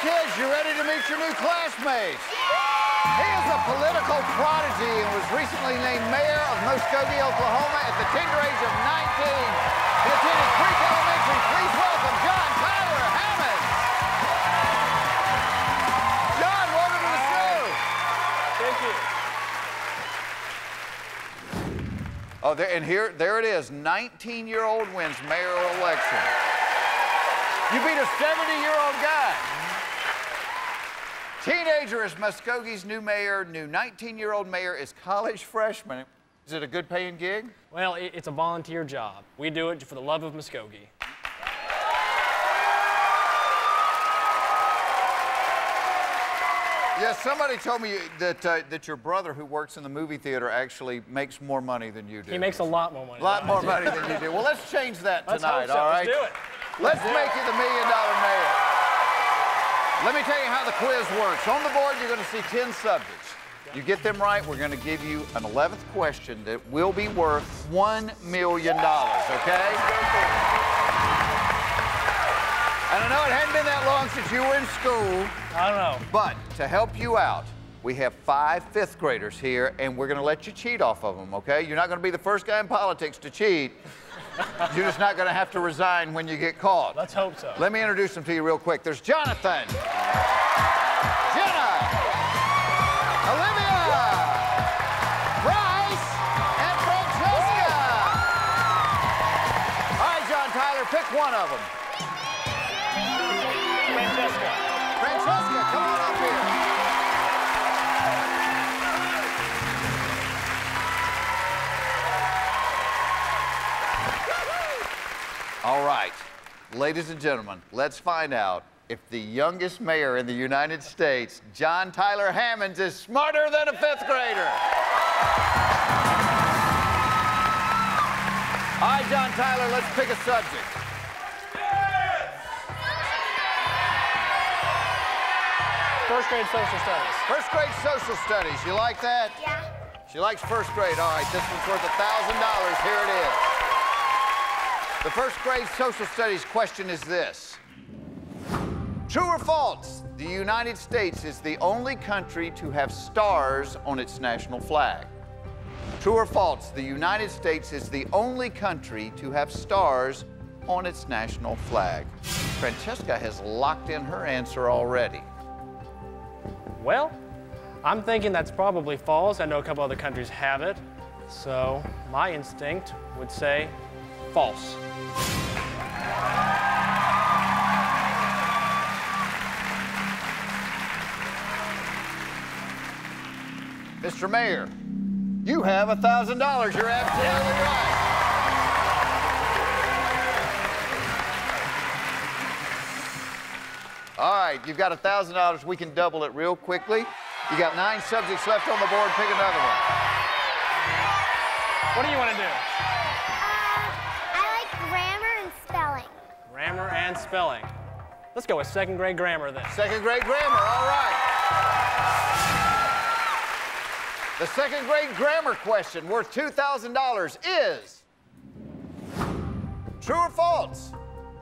kids, you ready to meet your new classmates? He is a political prodigy and was recently named mayor of Muskogee, Oklahoma at the tender age of 19. He attended Creek Elementary. Please welcome John Tyler Hammons. John, welcome to the show. Thank you. Oh, there it is. 19-year-old wins mayoral election. You beat a 70-year-old guy. Teenager is Muskogee's new mayor. New 19-year-old mayor is college freshman. Is it a good paying gig? Well, it's a volunteer job. We do it for the love of Muskogee. Yes, somebody told me that your brother, who works in the movie theater, actually makes more money than you do. He makes a lot more money. A lot more money than you do. Well, let's change that tonight, all right? Let's do it. Let's make you the $1 million mayor. Let me tell you how the quiz works. On the board, you're going to see 10 subjects. You get them right, we're going to give you an 11th question that will be worth $1 million, okay? And I know it hadn't been that long since you were in school. I don't know. But to help you out, we have 5 fifth graders here, and we're going to let you cheat off of them, okay? You're not going to be the first guy in politics to cheat. You're just not going to have to resign when you get caught. Let's hope so. Let me introduce them to you real quick. There's Jonathan, Jenna, Olivia, Bryce, and Francesca. All right, John Tyler, pick one of them. Francesca. Francesca, come on up here. All right, ladies and gentlemen, let's find out if the youngest mayor in the United States, John Tyler Hammons, is smarter than a 5th grader. All right, John Tyler, let's pick a subject. First grade social studies. First grade social studies, you like that? Yeah. She likes first grade. All right, this one's worth $1,000. Here it is. The first grade social studies question is this. True or false, the United States is the only country to have stars on its national flag? True or false, the United States is the only country to have stars on its national flag? Francesca has locked in her answer already. Well, I'm thinking that's probably false. I know a couple other countries have it. So my instinct would say false. Mr. Mayor, you have $1,000. You're absolutely right. All right, you've got $1,000. We can double it real quickly. You got 9 subjects left on the board. Pick another one. What do you want to do? I like grammar and spelling. Grammar and spelling. Let's go with 2nd grade grammar then. 2nd grade grammar, all right. The 2nd grade grammar question worth $2,000 is true or false?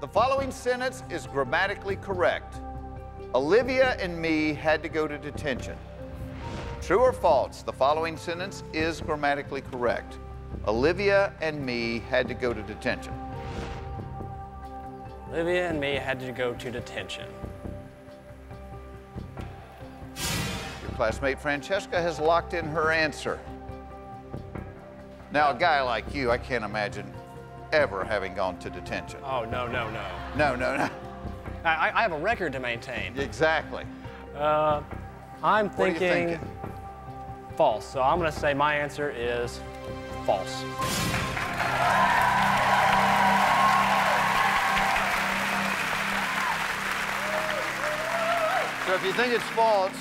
The following sentence is grammatically correct. Olivia and me had to go to detention. True or false? The following sentence is grammatically correct. Olivia and me had to go to detention. Olivia and me had to go to detention. Your classmate Francesca has locked in her answer. Now, a guy like you, I can't imagine ever having gone to detention. Oh, no, no, no. No, no, no. I have a record to maintain. Exactly. I'm What are you thinking thinking? false. So I'm going to say my answer is false. So if you think it's false,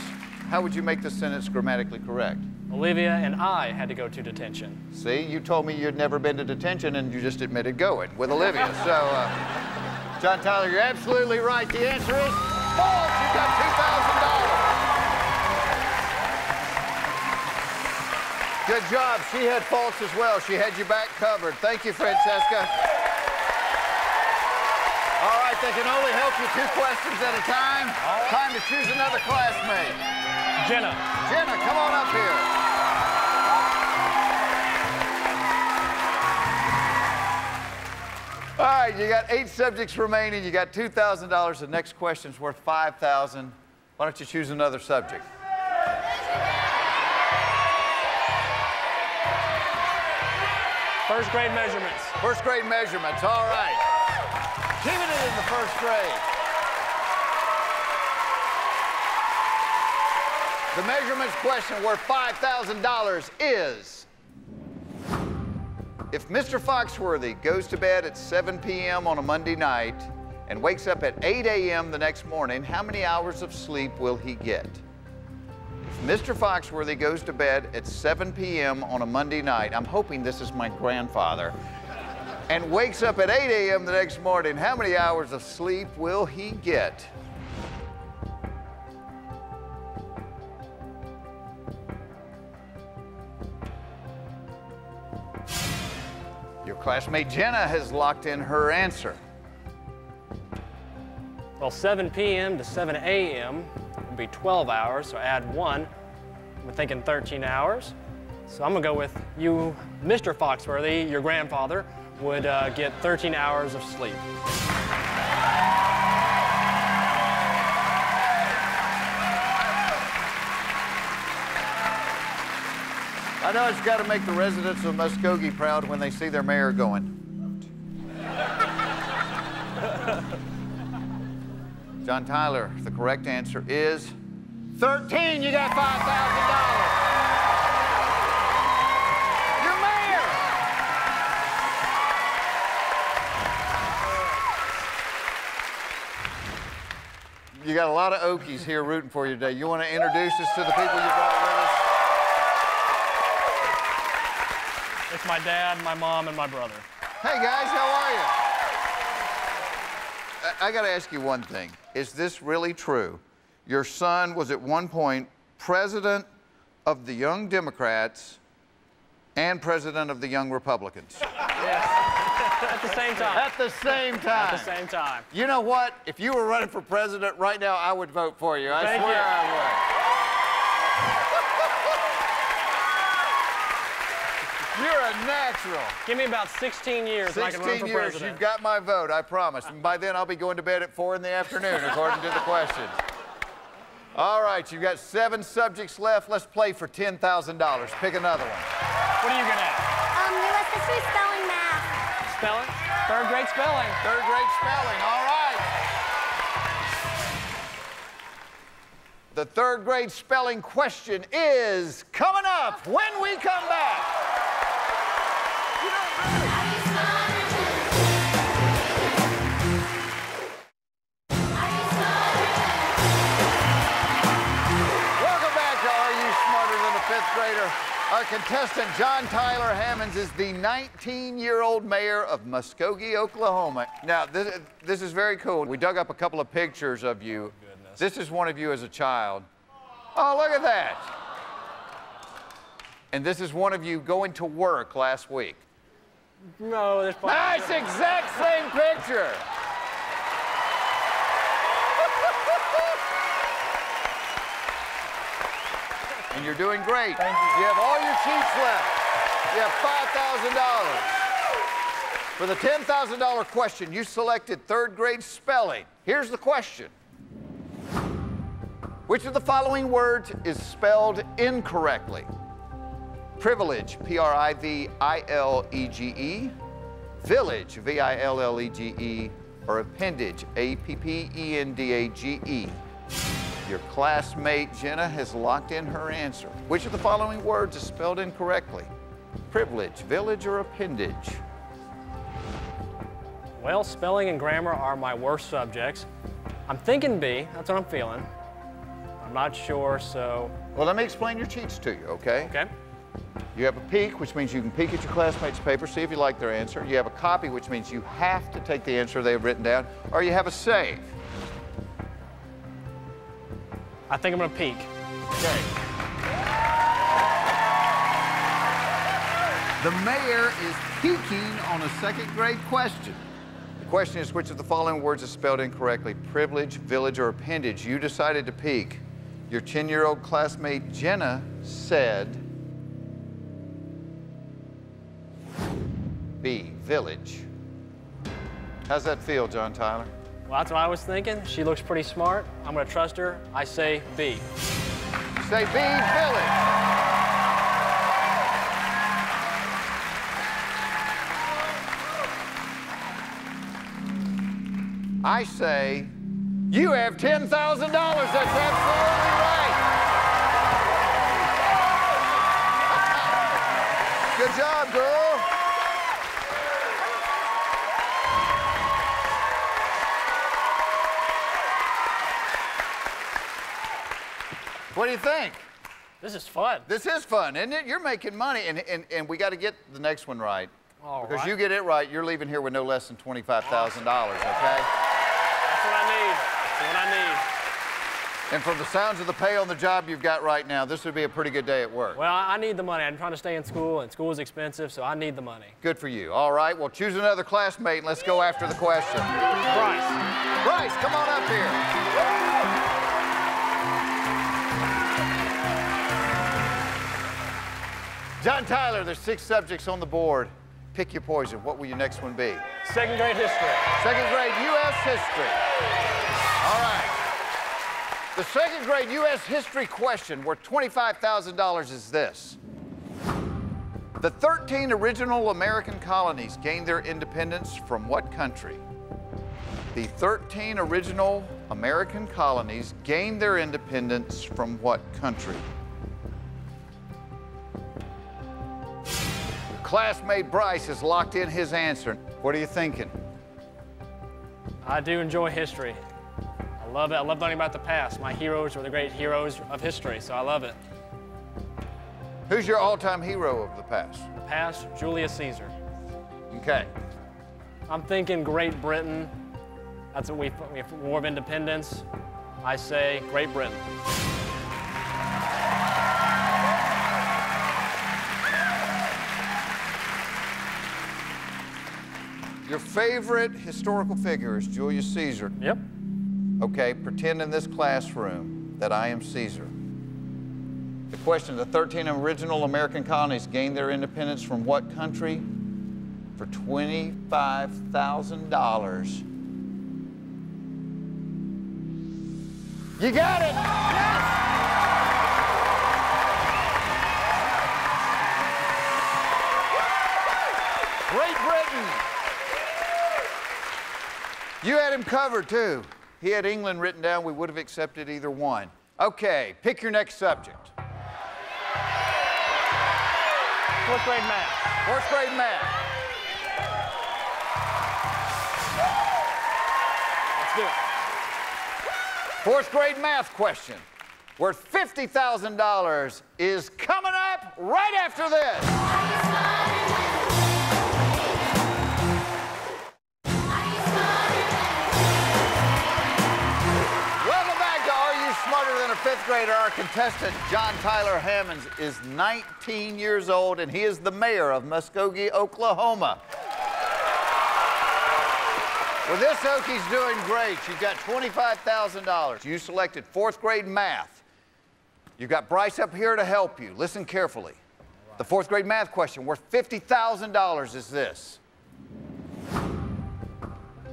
how would you make the sentence grammatically correct? Olivia and I had to go to detention. See, you told me you'd never been to detention and you just admitted going with Olivia. So, John Tyler, you're absolutely right. The answer is false. You got $2,000. Good job. She had false as well. She had you back covered. Thank you, Francesca. All right, they can only help you 2 questions at a time. Right. Time to choose another classmate. Jenna. Jenna, come on up here. All right, you got 8 subjects remaining. You got $2,000. The next question's worth $5,000. Why don't you choose another subject? First grade measurements. First grade measurements, all right. Keeping it in the first grade. The measurements question worth $5,000 is, if Mr. Foxworthy goes to bed at 7 p.m. on a Monday night and wakes up at 8 a.m. the next morning, how many hours of sleep will he get? If Mr. Foxworthy goes to bed at 7 p.m. on a Monday night, I'm hoping this is my grandfather, and wakes up at 8 a.m. the next morning, how many hours of sleep will he get? Your classmate Jenna has locked in her answer. Well, 7 p.m. to 7 a.m. would be 12 hours, so add 1. I'm thinking 13 hours. So I'm gonna go with you, Mr. Foxworthy, your grandfather, would get 13 hours of sleep. I know it's got to make the residents of Muskogee proud when they see their mayor going. John Tyler, the correct answer is 13. You got $5,000. Your mayor. You got a lot of Okies here rooting for you today. You want to introduce us to the people you brought with us? It's my dad, my mom, and my brother. Hey guys, how are you? I got to ask you one thing. Is this really true? Your son was at one point president of the Young Democrats and president of the Young Republicans. Yes. At the same time. At the same time. At the same time. You know what? If you were running for president right now, I would vote for you. I Thank swear you. I would. You're a natural. Give me about 16 years and I can run 16 for years, president. you've got my vote, I promise. And by then, I'll be going to bed at 4 in the afternoon, according to the questions. All right, you've got 7 subjects left. Let's play for $10,000. Pick another one. What are you good at? US history, spelling, math. Spelling? 3rd grade spelling. 3rd grade spelling, all right. The 3rd grade spelling question is coming up when we come back. Welcome back to Are You Smarter Than a 5th Grader? Our contestant, John Tyler Hammons, is the 19-year-old mayor of Muskogee, Oklahoma. Now, this is very cool. We dug up a couple of pictures of you. Goodness. This is one of you as a child. Oh, look at that. And this is one of you going to work last week. No, there's probably... Nice, exact same picture. And you're doing great. Thank you. You have all your sheets left. You have $5,000. For the $10,000 question, you selected 3rd grade spelling. Here's the question. Which of the following words is spelled incorrectly? Privilege, P-R-I-V-I-L-E-G-E, village, V-I-L-L-E-G-E, or appendage, A-P-P-E-N-D-A-G-E. Your classmate Jenna has locked in her answer. Which of the following words is spelled incorrectly? Privilege, village, or appendage? Well, spelling and grammar are my worst subjects. I'm thinking B, that's what I'm feeling. I'm not sure, so... Well, let me explain your cheats to you, okay? Okay. You have a peek, which means you can peek at your classmates' paper, see if you like their answer. You have a copy, which means you have to take the answer they've written down, or you have a save. I think I'm gonna peek. Okay. The mayor is peeking on a 2nd grade question. question is, which of the following words is spelled incorrectly? Privilege, village, or appendage? You decided to peek. Your 10-year-old classmate, Jenna, said B, village. How's that feel, John Tyler? Well, that's what I was thinking. She looks pretty smart. I'm going to trust her. I say B. You say B, village. I say you have $10,000. That's absolutely right. Good job, girl. What do you think? This is fun. This is fun, isn't it? You're making money, and we got to get the next one right. All because right. you get it right, you're leaving here with no less than $25,000, okay? That's what I need. That's what I need. And from the sounds of the pay on the job you've got right now, this would be a pretty good day at work. Well, I need the money. I'm trying to stay in school, and school is expensive, so I need the money. Good for you. All right, well, choose another classmate, and let's go after the question. Bryce. Bryce, come on up here. John Tyler, there's 6 subjects on the board. Pick your poison. What will your next one be? Second grade history. Second grade U.S. history. All right. The second grade U.S. history question worth $25,000 is this. The 13 original American colonies gained their independence from what country? The 13 original American colonies gained their independence from what country? Classmate Bryce has locked in his answer. What are you thinking? I do enjoy history. I love it. I love learning about the past. My heroes were the great heroes of history, so I love it. Who's your all-time hero of the past? The past, Julius Caesar. Okay. I'm thinking Great Britain. That's what we War of Independence. I say Great Britain. Your favorite historical figure is Julius Caesar. Yep. Okay, pretend in this classroom that I am Caesar. The question, the 13 original American colonies gained their independence from what country? For $25,000. You got it! Yes! Great Britain! You had him covered, too. He had England written down. We would have accepted either one. Okay, pick your next subject. 4th grade math. 4th grade math. Let's do it. 4th grade math question worth $50,000 is coming up right after this. Smarter than a 5th grader. Our contestant, John Tyler Hammons, is 19 years old, and he is the mayor of Muskogee, Oklahoma. Well, this Okie's doing great. You've got $25,000. You selected 4th grade math. You've got Bryce up here to help you. Listen carefully. The 4th grade math question worth $50,000 is this.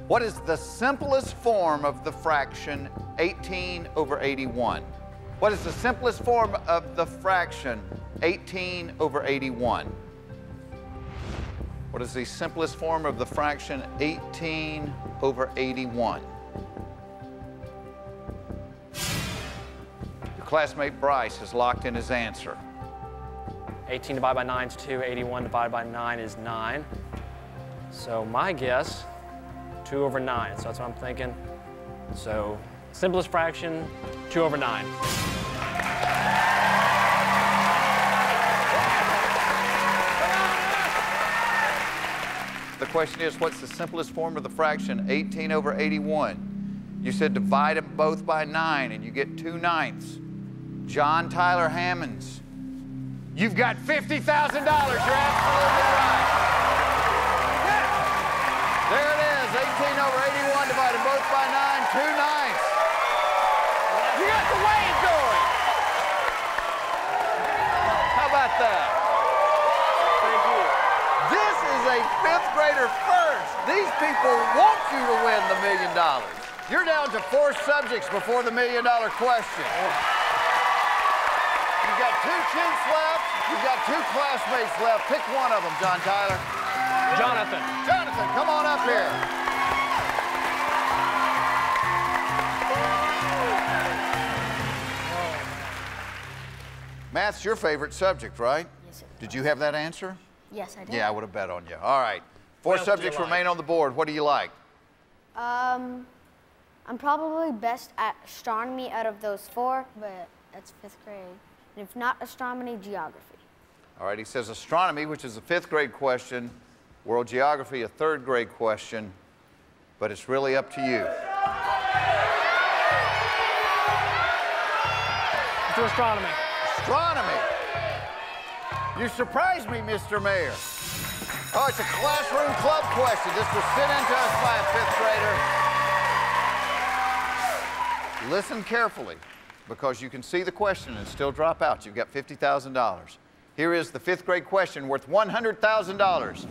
What is the simplest form of the fraction 18 over 81? What is the simplest form of the fraction 18 over 81? What is the simplest form of the fraction 18 over 81? Your classmate Bryce has locked in his answer. 18 divided by 9 is 2. 81 divided by 9 is 9. So my guess, 2 over 9. So that's what I'm thinking. So simplest fraction, 2 over 9. The question is, what's the simplest form of the fraction 18 over 81? You said divide them both by 9 and you get 2/9. John Tyler Hammons, you've got $50,000. You're absolutely right. There it is, 18 people want you to win the $1 million. You're down to 4 subjects before the $1 million question. You've got 2 cheats left. You've got 2 classmates left. Pick one of them, John Tyler. Jonathan. Jonathan, come on up here. Math's your favorite subject, right? Yes, sir. Did you have that answer? Yes, I did. Yeah, I would have bet on you. All right. 4 else do you subjects like? remain on the board. What do you like? I'm probably best at astronomy out of those 4, but that's 5th grade. And if not astronomy, geography. All right, he says astronomy, which is a 5th grade question, world geography, a 3rd grade question, but it's really up to you. To astronomy. Astronomy. You surprised me, Mr. Mayor. Oh, it's a classroom club question. This was sent in to us by a 5th grader. Listen carefully, because you can see the question and still drop out. You've got $50,000. Here is the 5th grade question worth $100,000.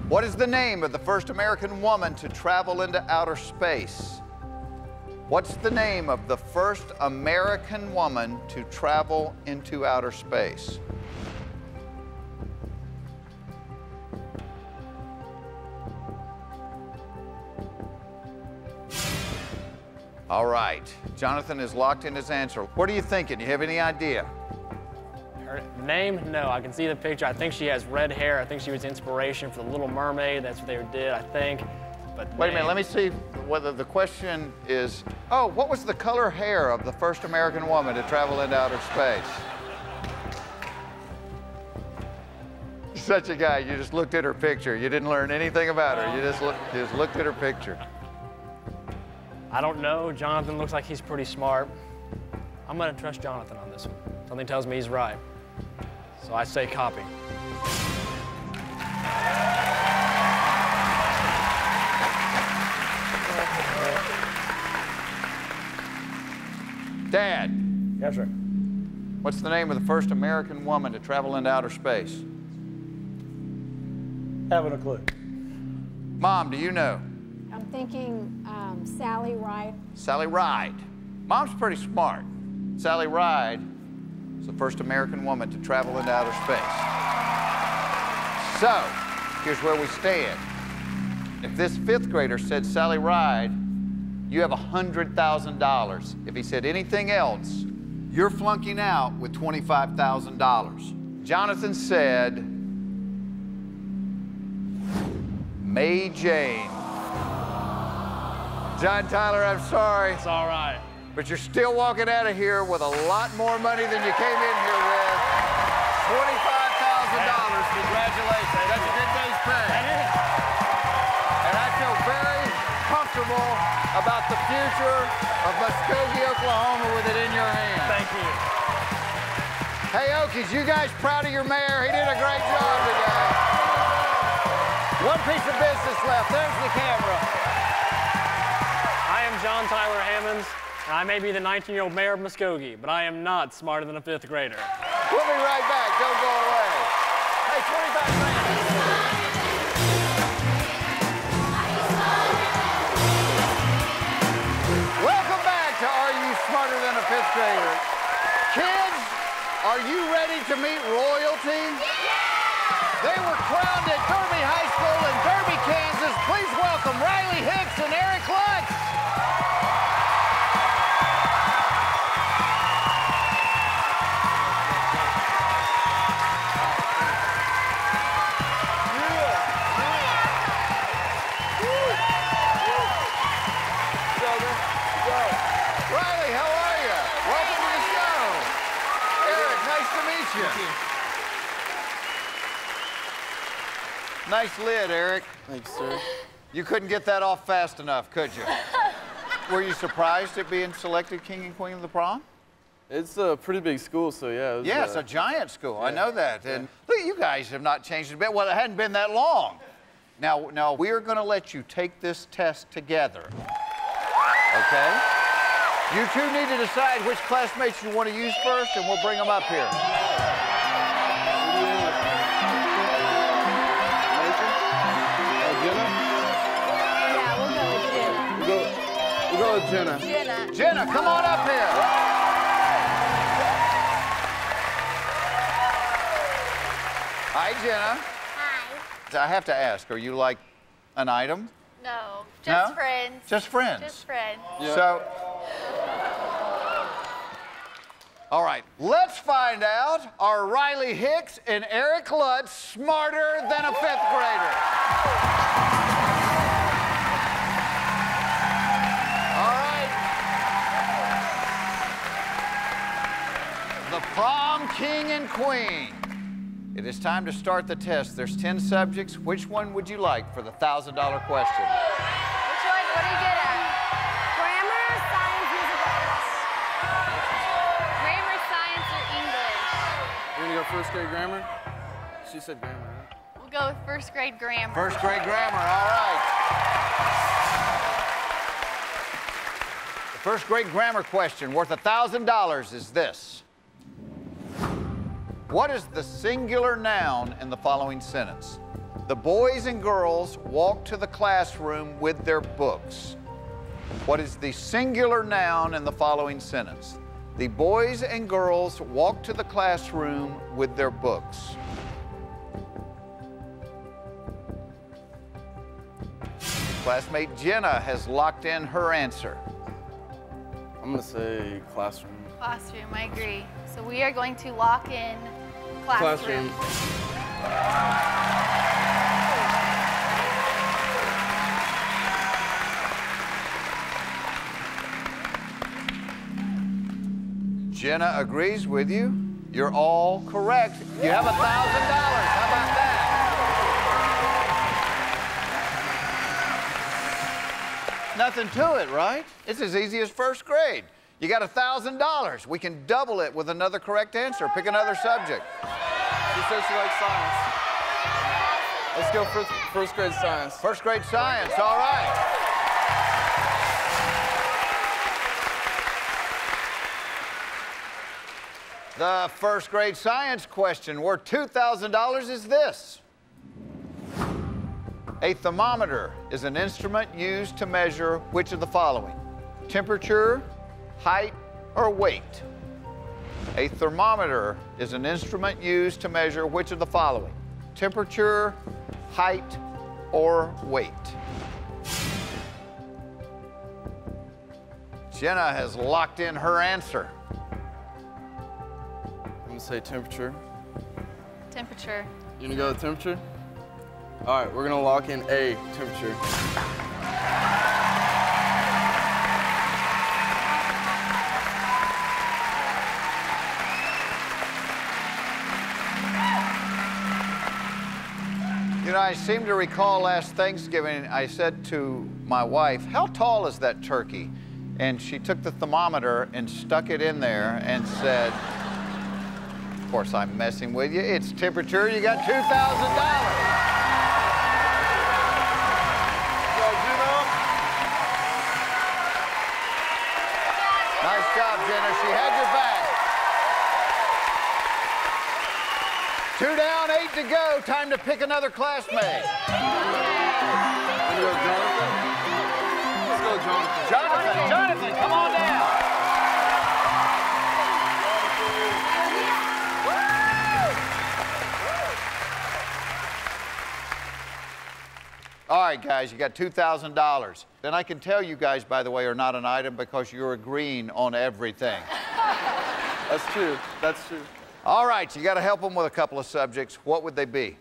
What is the name of the first American woman to travel into outer space? What's the name of the first American woman to travel into outer space? All right, Jonathan is locked in his answer. What are you thinking? Do you have any idea? Her name? No, I can see the picture. I think she has red hair. I think she was inspiration for the Little Mermaid. That's what they did, I think. But Wait a minute, let me see whether the question is, oh, what was the color hair of the first American woman to travel into outer space? Such a guy, you just looked at her picture. You didn't learn anything about her. You just looked at her picture. I don't know. Jonathan looks like he's pretty smart. I'm gonna trust Jonathan on this one. Something tells me he's right. So I say copy. Dad, Yes, sir. what's the name of the first American woman to travel into outer space? Having a clue. Mom, do you know? I'm thinking Sally Ride. Sally Ride. Mom's pretty smart. Sally Ride was the first American woman to travel into outer space. So, here's where we stand. If this 5th grader said Sally Ride, you have $100,000. If he said anything else, you're flunking out with $25,000. Jonathan said May Jane. John Tyler, I'm sorry, It's all right. but you're still walking out of here with a lot more money than you came in here with. $25,000. Congratulations. That's a good day's pay. And I feel very comfortable about the future of Muskogee, Oklahoma with it in your hands. Thank you. Hey, Okies, you guys proud of your mayor? He did a great job today. One piece of business left. There's the camera. I am John Tyler Hammons, and I may be the 19-year-old mayor of Muskogee, but I am not smarter than a 5th grader. We'll be right back. Don't go away. Hey, 25 grand. Welcome back to Are You Smarter Than a 5th Grader? Kids, are you ready to meet royalty? They were crowned at Derby High School in Derby, Kansas. Please welcome Riley Hicks and Eric Lutz. Riley, how are you? Welcome to the show. Eric, nice to meet you. Nice lid, Eric. Thanks, sir. You couldn't get that off fast enough, could you? Were you surprised at being selected King and Queen of the Prom? It's a pretty big school, so yeah. It was, Yes, a giant school. I know that. And look, you guys have not changed a bit. Well, it hadn't been that long. Now we are going to let you take this test together. Okay? You two need to decide which classmates you want to use first, and we'll bring them up here. with Jenna. Jenna. Jenna, come on up here. Hi, Jenna. Hi. I have to ask, are you like an item? No, just No? friends. Just friends? Just friends. Yeah. So, all right, let's find out, are Riley Hicks and Eric Lutz smarter than a 5th grader? All right. The prom king and queen. It is time to start the test. There's 10 subjects. Which one would you like for the $1,000 question? Which one? What are you good at? Grammar, science, music, arts. Grammar, science, or English? You're gonna go 1st grade grammar? She said grammar, right? We'll go with 1st grade grammar. 1st grade grammar, all right. The 1st grade grammar question worth $1,000 is this. What is the singular noun in the following sentence? The boys and girls walk to the classroom with their books. What is the singular noun in the following sentence? The boys and girls walk to the classroom with their books. Classmate Jenna has locked in her answer. I'm gonna say classroom. Classroom, I agree. So we are going to lock in classroom. Jenna agrees with you. You're all correct. You have $1,000. How about that? Nothing to it, right? It's as easy as 1st grade. You got $1,000. We can double it with another correct answer. Pick another subject. She said she likes science. Let's go 1st grade science. 1st grade science, all right. The 1st grade science question worth $2,000 is this. A thermometer is an instrument used to measure which of the following? Temperature, height, or weight? A thermometer is an instrument used to measure which of the following? Temperature, height, or weight? Jenna has locked in her answer. I'm gonna say temperature. Temperature. You gonna go with temperature? All right, we're gonna lock in A, temperature. You know, I seem to recall last Thanksgiving, I said to my wife, how tall is that turkey? And she took the thermometer and stuck it in there and said, of course I'm messing with you, it's temperature, you got $2,000. Nice job, Jenna. She had your back. 2 down, 8 to go. Time to pick another classmate. Let's go Jonathan. Let's go Jonathan. Jonathan, come on down. All right, guys, you got $2,000. And I can tell you guys, by the way, are not an item because you're agreeing on everything. That's true. That's true. All right, you got to help them with a couple of subjects. What would they be?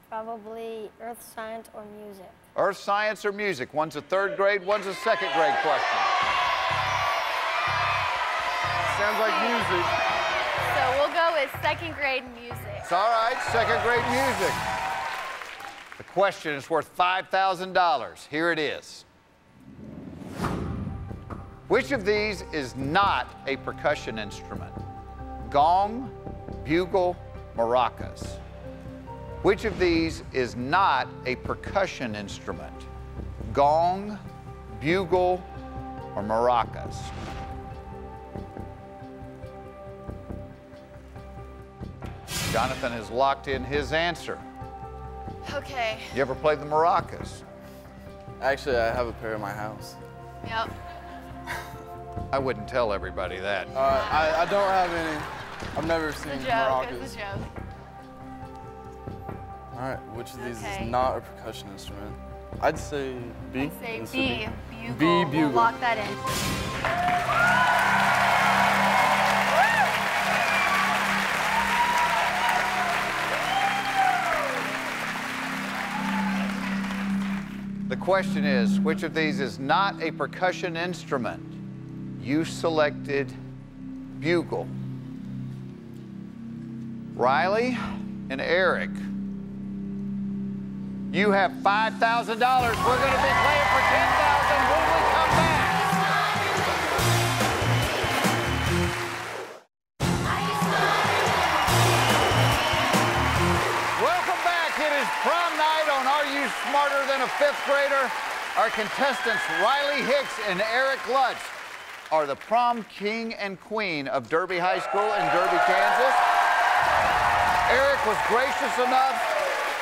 Probably earth science or music. Earth science or music? One's a 3rd grade, one's a 2nd grade question. Sounds like music. So we'll go with 2nd grade music. It's all right, 2nd grade music. The question is worth $5,000. Here it is. Which of these is not a percussion instrument? Gong, bugle, maracas. Which of these is not a percussion instrument? Gong, bugle, or maracas? Jonathan has locked in his answer. Okay. You ever played the maracas? Actually, I have a pair in my house. Yep. I wouldn't tell everybody that. I don't have any. I've never seen It's a joke. maracas. It's a joke. All right, which of these Okay. is not a percussion instrument? I'd say B. I'd say This B. would Bugle. B, bugle. We'll lock that in. The question is, which of these is not a percussion instrument? You selected bugle. Riley and Eric, you have $5,000. We're going to be playing for $10,000 when we come back. Welcome back. It is prom night on Are You Smarter Than a Fifth Grader? Our contestants, Riley Hicks and Eric Lutz, are the prom king and queen of Derby High School in Derby, Kansas. Eric was gracious enough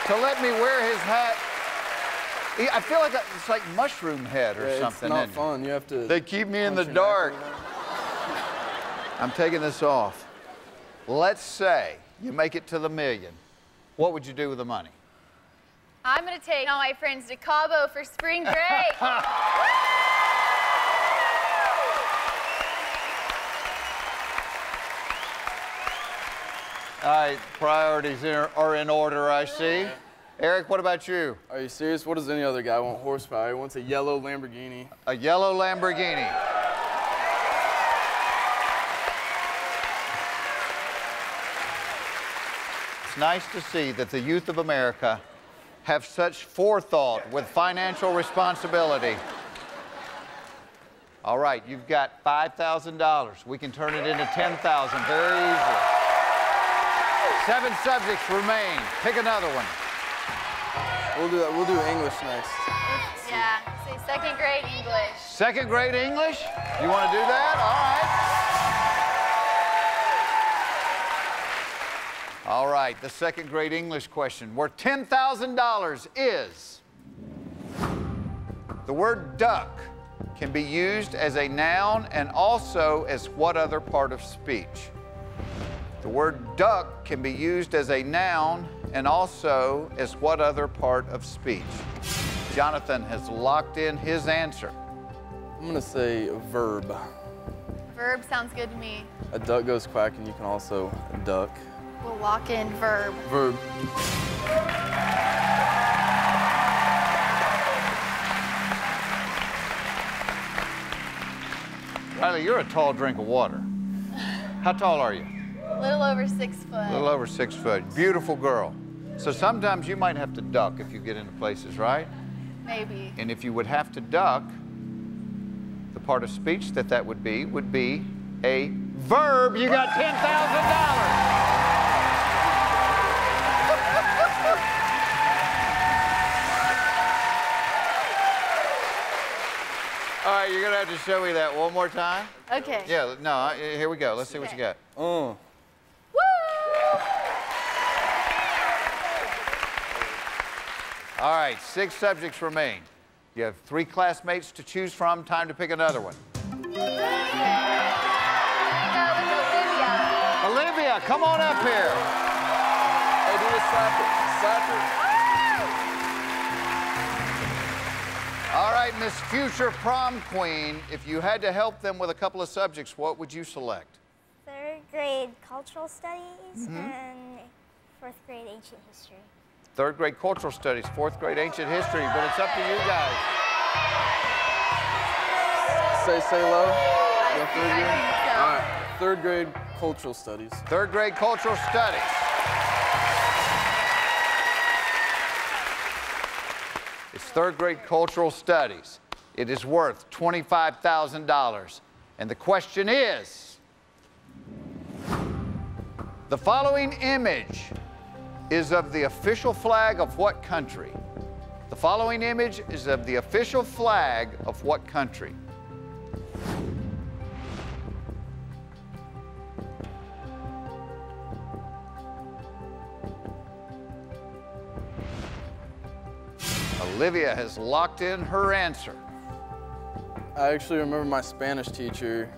to let me wear his hat. I feel like it's like mushroom head or something. It's not fun. You have to. They keep me in the punch your dark. neck, you know? I'm taking this off. Let's say you make it to the million. What would you do with the money? I'm going to take all my friends to Cabo for spring break. All right, priorities are in order, I see. Eric, what about you? Are you serious? What does any other guy want? Horsepower. He wants a yellow Lamborghini. A yellow Lamborghini. It's nice to see that the youth of America have such forethought with financial responsibility. All right, you've got $5,000. We can turn it into $10,000 very easily. 7 subjects remain. Pick another one. We'll do that. We'll do English next. Yeah, say second grade English. Second grade English? You want to do that? All right, the second grade English question worth $10,000 is, the word duck can be used as a noun and also as what other part of speech? The word duck can be used as a noun and also as what other part of speech? Jonathan has locked in his answer. I'm going to say verb. Verb sounds good to me. A duck goes quack, and you can also duck. We'll lock in verb. Verb. Riley, you're a tall drink of water. How tall are you? A little over 6 foot. A little over 6 foot. Beautiful girl. So sometimes you might have to duck if you get into places, right? Maybe. And if you would have to duck, the part of speech that would be a verb. You got $10,000. All right, you're gonna have to show me that one more time. Okay. Yeah, no, here we go. Let's see what you got. Woo! All right, 6 subjects remain. You have 3 classmates to choose from. Time to pick another one. Olivia, come on up here. Hey, do this slapper. Slapper. All right, Miss Future Prom Queen, if you had to help them with a couple of subjects, what would you select? 3rd grade cultural studies and 4th grade ancient history. 3rd grade cultural studies, 4th grade ancient history, but it's up to you guys. Say low. I think so. All right. 3rd grade cultural studies. 3rd grade cultural studies. It's 3rd grade cultural studies. It is worth $25,000. And the question is, the following image is of the official flag of what country? The following image is of the official flag of what country? Olivia has locked in her answer. I actually remember my Spanish teacher,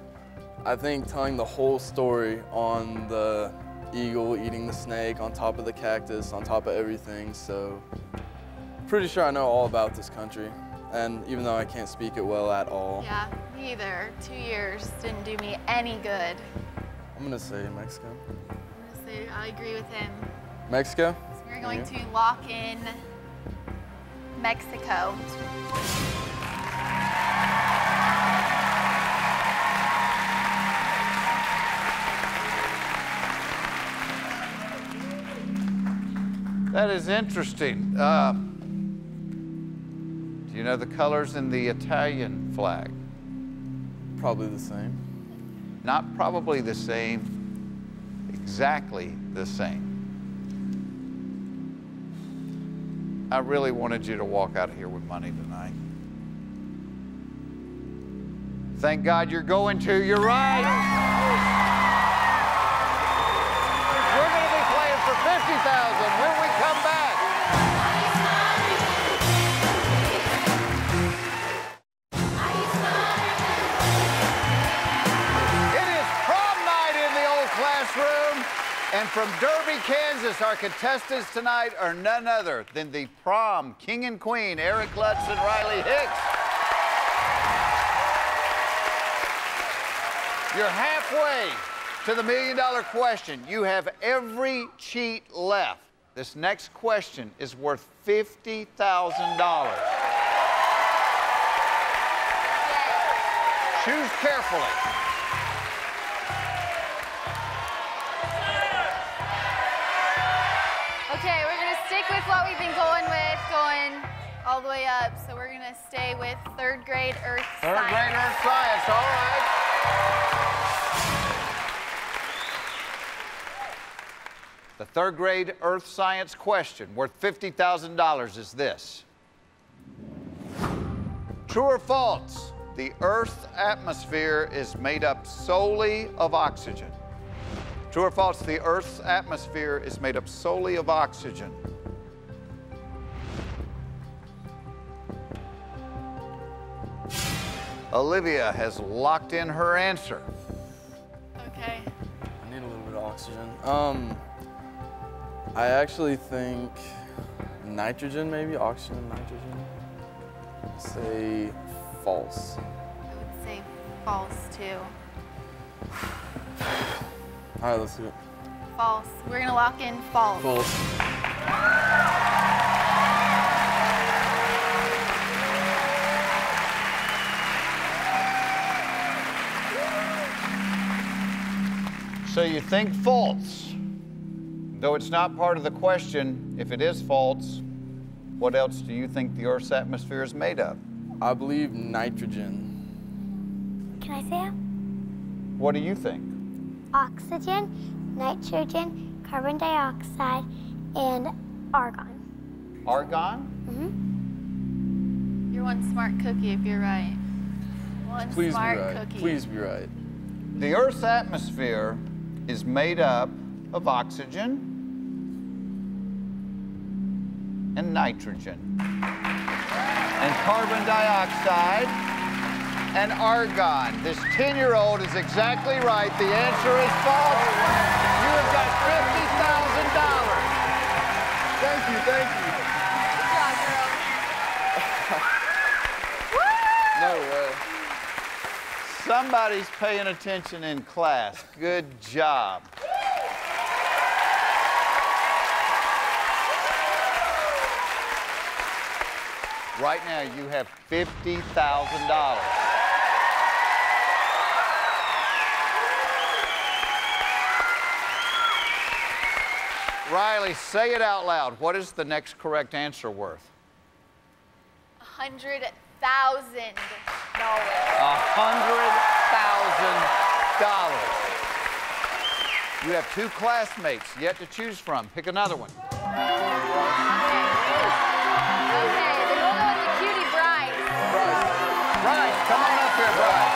I think, telling the whole story on the eagle eating the snake, on top of the cactus, on top of everything, so pretty sure I know all about this country. And even though I can't speak it well at all. Yeah, me either. 2 years didn't do me any good. I'm gonna say Mexico. I'm gonna say I agree with him. Mexico? So we're going to lock in Mexico. That is interesting. Do you know the colors in the Italian flag? Probably the same. Not probably the same, exactly the same. I really wanted you to walk out of here with money tonight. Thank God you're going to. You're right. We're going to be playing for $50,000 when we come back. And from Derby, Kansas, our contestants tonight are none other than the Prom King and Queen, Eric Lutz and Riley Hicks. You're halfway to the $1 million question. You have every cheat left. This next question is worth $50,000. Choose carefully. Okay, we're gonna stick with what we've been going all the way up. So we're gonna stay with third grade Earth Science. Third grade Earth Science, all right. The third grade Earth Science question, worth $50,000, is this. True or false? The Earth's atmosphere is made up solely of oxygen. True or false, the Earth's atmosphere is made up solely of oxygen. Olivia has locked in her answer. Okay. I need a little bit of oxygen. I actually think nitrogen, maybe? Oxygen, nitrogen? Say false. I would say false too. All right, let's do it. False. We're gonna lock in false. False. So you think false. Though it's not part of the question, if it is false, what else do you think the Earth's atmosphere is made of? I believe nitrogen. Can I say it? What do you think? Oxygen, nitrogen, carbon dioxide, and argon. Argon? Mm-hmm. You're one smart cookie if you're right. One Please smart be right. cookie. Please be right. The Earth's atmosphere is made up of oxygen and nitrogen and carbon dioxide and argon. This 10-year-old is exactly right. The answer is false. You have got $50,000. Thank you, thank you. Good job, girl. No way. Somebody's paying attention in class. Good job. Right now, you have $50,000. Riley, say it out loud. What is the next correct answer worth? $100,000. $100,000. You have two classmates yet to choose from. Pick another one. Okay, then we'll go with the cutie Bryce. Bryce, come on up here, Bryce.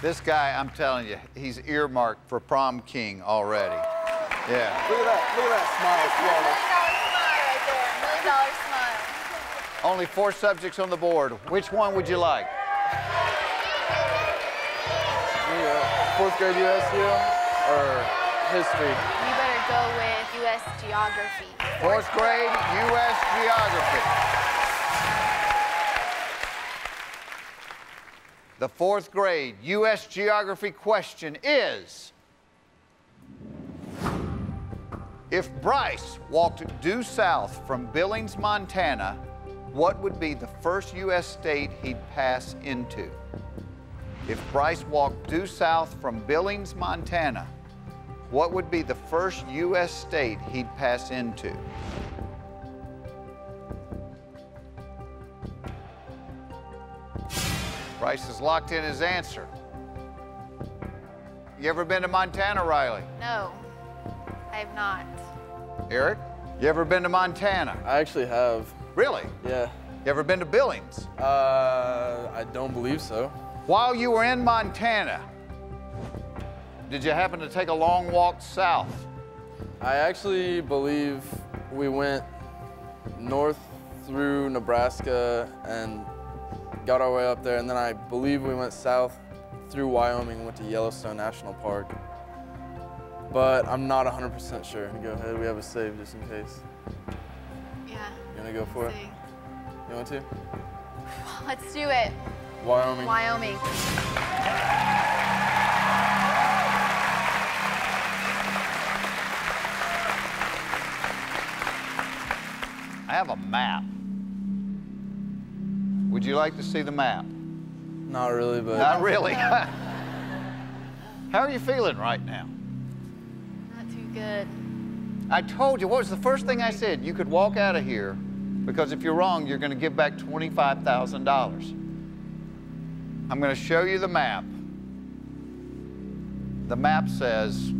This guy, I'm telling you, he's earmarked for prom king already. Yeah. Look at that smile, Swallow. Only 4 subjects on the board. Which one would you like? Fourth grade US or history? You better go with US geography. 4th grade US geography. The 4th grade US geography question is, if Bryce walked due south from Billings, Montana, what would be the first US state he'd pass into? If Bryce walked due south from Billings, Montana, what would be the first US state he'd pass into? Bryce has locked in his answer. You ever been to Montana, Riley? No, I have not. Eric, you ever been to Montana? I actually have. Really? Yeah. You ever been to Billings? I don't believe so. While you were in Montana, did you happen to take a long walk south? I actually believe we went north through Nebraska and got our way up there, and then I believe we went south through Wyoming and went to Yellowstone National Park. But I'm not 100% sure. Go ahead, we have a save just in case. Yeah. You wanna go for it? You want to? Let's do it. Wyoming. Wyoming. I have a map. Would you like to see the map? Not really, but... Not really. How are you feeling right now? Not too good. I told you, what was the first thing I said? You could walk out of here, because if you're wrong, you're going to give back $25,000. I'm going to show you the map. The map says,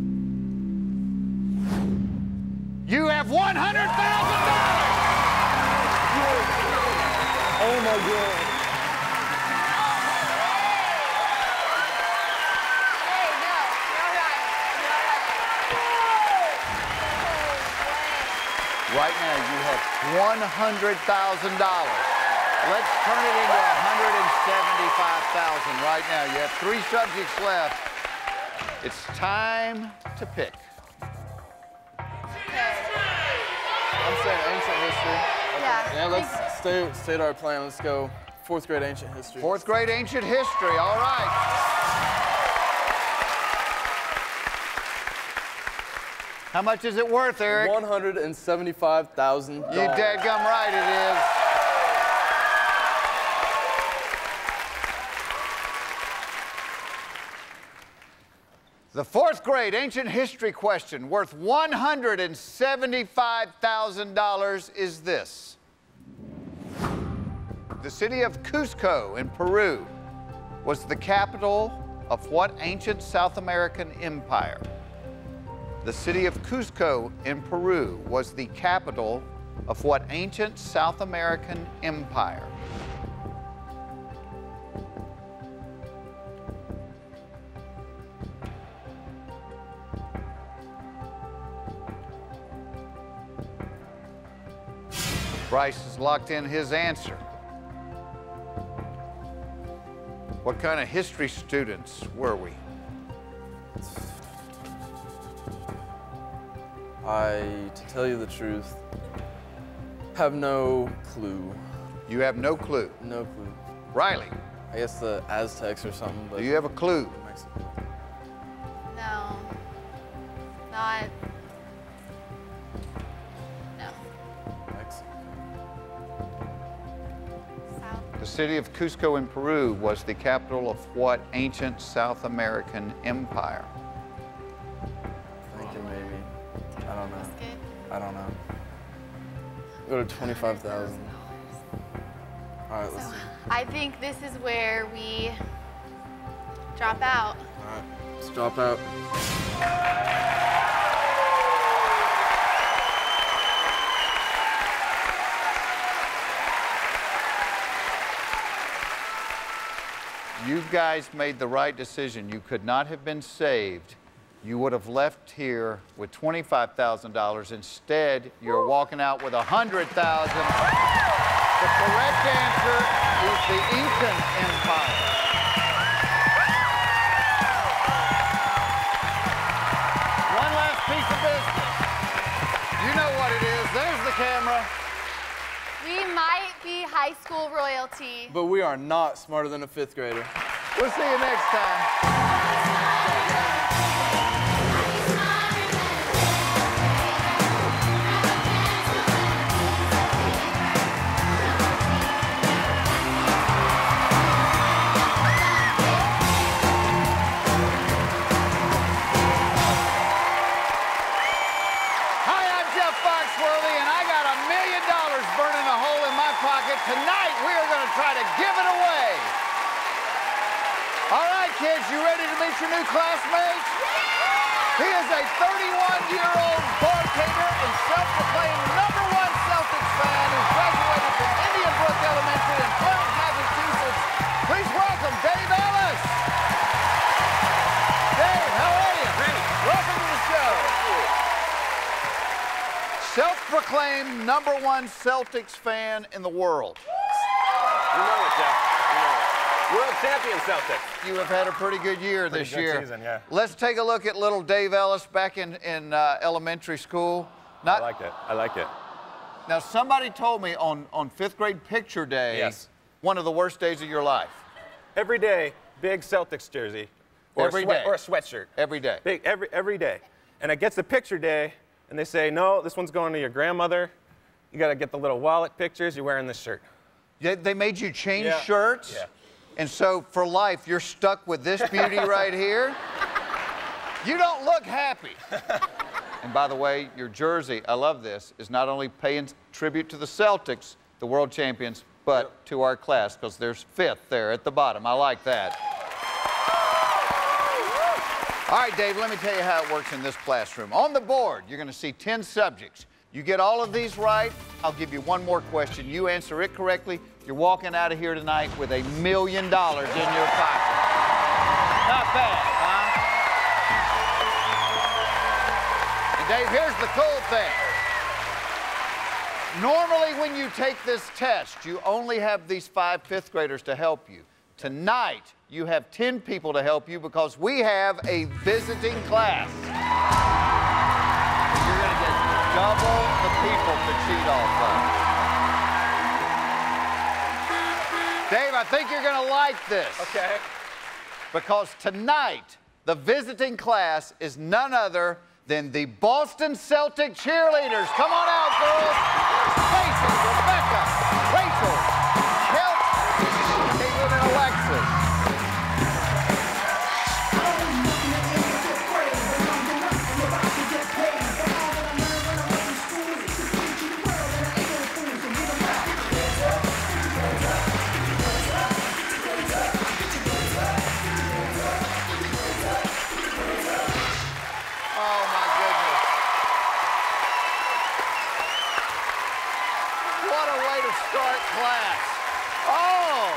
you have $100,000! Oh my God. Hey, no, you're all right. You're all right. Right now, you have $100,000. Let's turn it into $175,000 right now. You have 3 subjects left. It's time to pick. I'm saying ancient history. Yeah. Yeah, let's stay to our plan. Let's go 4th grade ancient history. 4th grade ancient history, all right. How much is it worth, Eric? $175,000. You dadgum right it is. The 4th grade ancient history question worth $175,000 is this. The city of Cusco in Peru was the capital of what ancient South American empire? The city of Cusco in Peru was the capital of what ancient South American empire? Bryce has locked in his answer. What kind of history students were we? To tell you the truth, have no clue. You have no clue. No clue. Riley, I guess the Aztecs or something, but... do you have a clue? Mexico. No. Not. No. Mexico. South. The city of Cusco in Peru was the capital of what ancient South American empire? Thinking maybe. I don't know. That's good. I don't know. Go to 25,000. All right, let's see. I think this is where we drop out. All right, let's drop out. You guys made the right decision. You could not have been saved. You would have left here with $25,000. Instead, you're walking out with $100,000. The correct answer is the Incan Empire. One last piece of business. You know what it is. There's the camera. We might be high school royalty. But we are not smarter than a 5th grader. We'll see you next time. Tonight, we are going to try to give it away. All right, kids, you ready to meet your new classmates? He is a 31-year-old bartender and self-proclaimed #1 Celtics fan who graduated from Indian Brook Elementary in Prom, Massachusetts. Please welcome Dave Ellis. Dave, how are you? Great. Welcome to the show. Self-proclaimed #1 Celtics fan in the world. You know it, Jeff. You know it. World champion Celtics. You have had a pretty good year this year. Season, yeah. Let's take a look at little Dave Ellis back in elementary school. I like it. I like it. Now, somebody told me on 5th grade picture day, yes, one of the worst days of your life. Every day, big Celtics jersey. Or Every day. Or a sweatshirt. Every day. Big, every day. And it gets to picture day, and they say, no, this one's going to your grandmother. You got to get the little wallet pictures. You're wearing this shirt. They made you change shirts? Yeah. And so, for life, you're stuck with this beauty right here? You don't look happy. And by the way, your jersey, I love this, is not only paying tribute to the Celtics, the world champions, but to our class, because there's 5th there at the bottom. I like that. All right, Dave, let me tell you how it works in this classroom. On the board, you're going to see 10 subjects. You get all of these right, I'll give you one more question. You answer it correctly, you're walking out of here tonight with $1 million in your pocket. Not bad, huh? And Dave, here's the cool thing. Normally when you take this test, you only have these 5 5th graders to help you. Tonight, you have 10 people to help you because we have a visiting class. You're going to get double the people to cheat off of. Dave, I think you're going to like this. Okay. Because tonight, the visiting class is none other than the Boston Celtic cheerleaders. Come on out, girls. Stacy, Rebecca, Rachel, Kelt, Caitlin, and Alexis. Start class. Oh!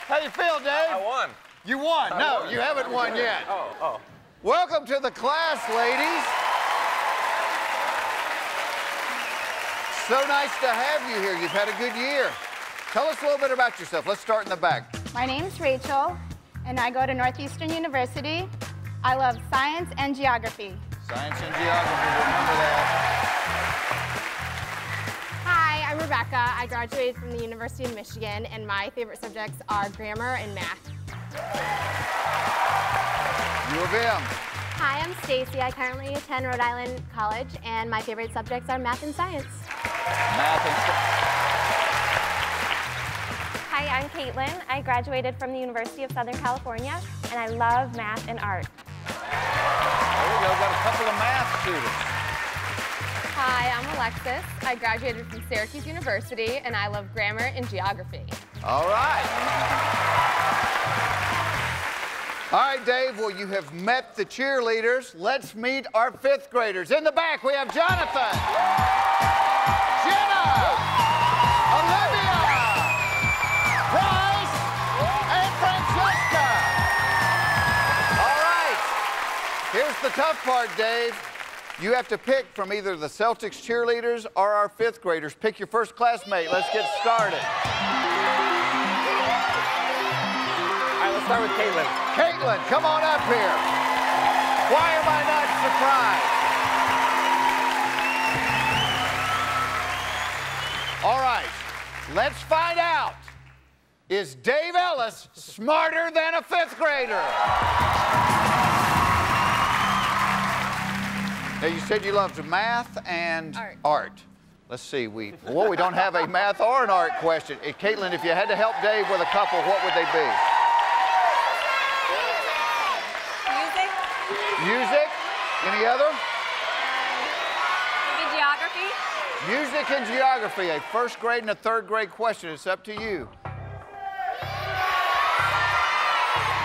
How you feel, Dave? I won. You won. No, you haven't won yet. Oh. Welcome to the class, ladies. So nice to have you here. You've had a good year. Tell us a little bit about yourself. Let's start in the back. My name's Rachel, and I go to Northeastern University. I love science and geography. Science and geography, remember that. Hi, I'm Rebecca. I graduated from the University of Michigan, and my favorite subjects are grammar and math. U of M. Hi, I'm Stacy. I currently attend Rhode Island College, and my favorite subjects are math and science. Math and science. Hi, I'm Caitlin. I graduated from the University of Southern California, and I love math and art. There we go, got a couple of math students. Hi, I'm Alexis. I graduated from Syracuse University, and I love grammar and geography. All right. All right, Dave, well, you have met the cheerleaders. Let's meet our 5th graders. In the back, we have Jonathan, Jenna, Olivia, Bryce, and Francesca. All right. Here's the tough part, Dave. You have to pick from either the Celtics cheerleaders or our 5th graders. Pick your first classmate. Let's get started. All right, let's start with Caitlin. Caitlin, come on up here. Why am I not surprised? All right, let's find out. Is Dave Ellis smarter than a 5th grader? Now, you said you loved math and art. Let's see, we don't have a math or an art question. Caitlin, if you had to help Dave with a couple, what would they be? Music. Music? Any other? Maybe geography. Music and geography, a 1st grade and a 3rd grade question. It's up to you. I'm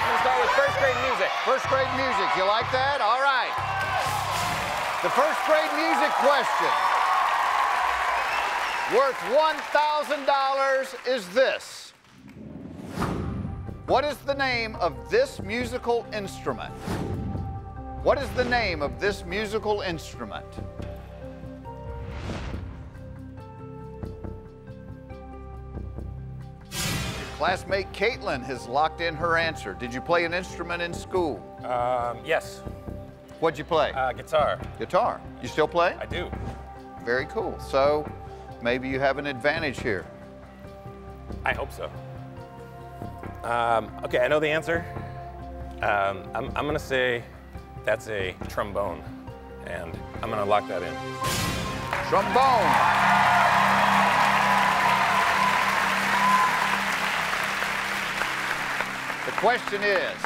gonna start with 1st grade music. 1st grade music, you like that? All right. The 1st grade music question, worth $1,000, is this. What is the name of this musical instrument? What is the name of this musical instrument? Your classmate Caitlin has locked in her answer. Did you play an instrument in school? Yes. What'd you play? Guitar. Guitar. You still play? I do. Very cool. So maybe you have an advantage here. I hope so. Okay, I know the answer. I'm gonna say that's a trombone, and I'm gonna lock that in. Trombone. The question is,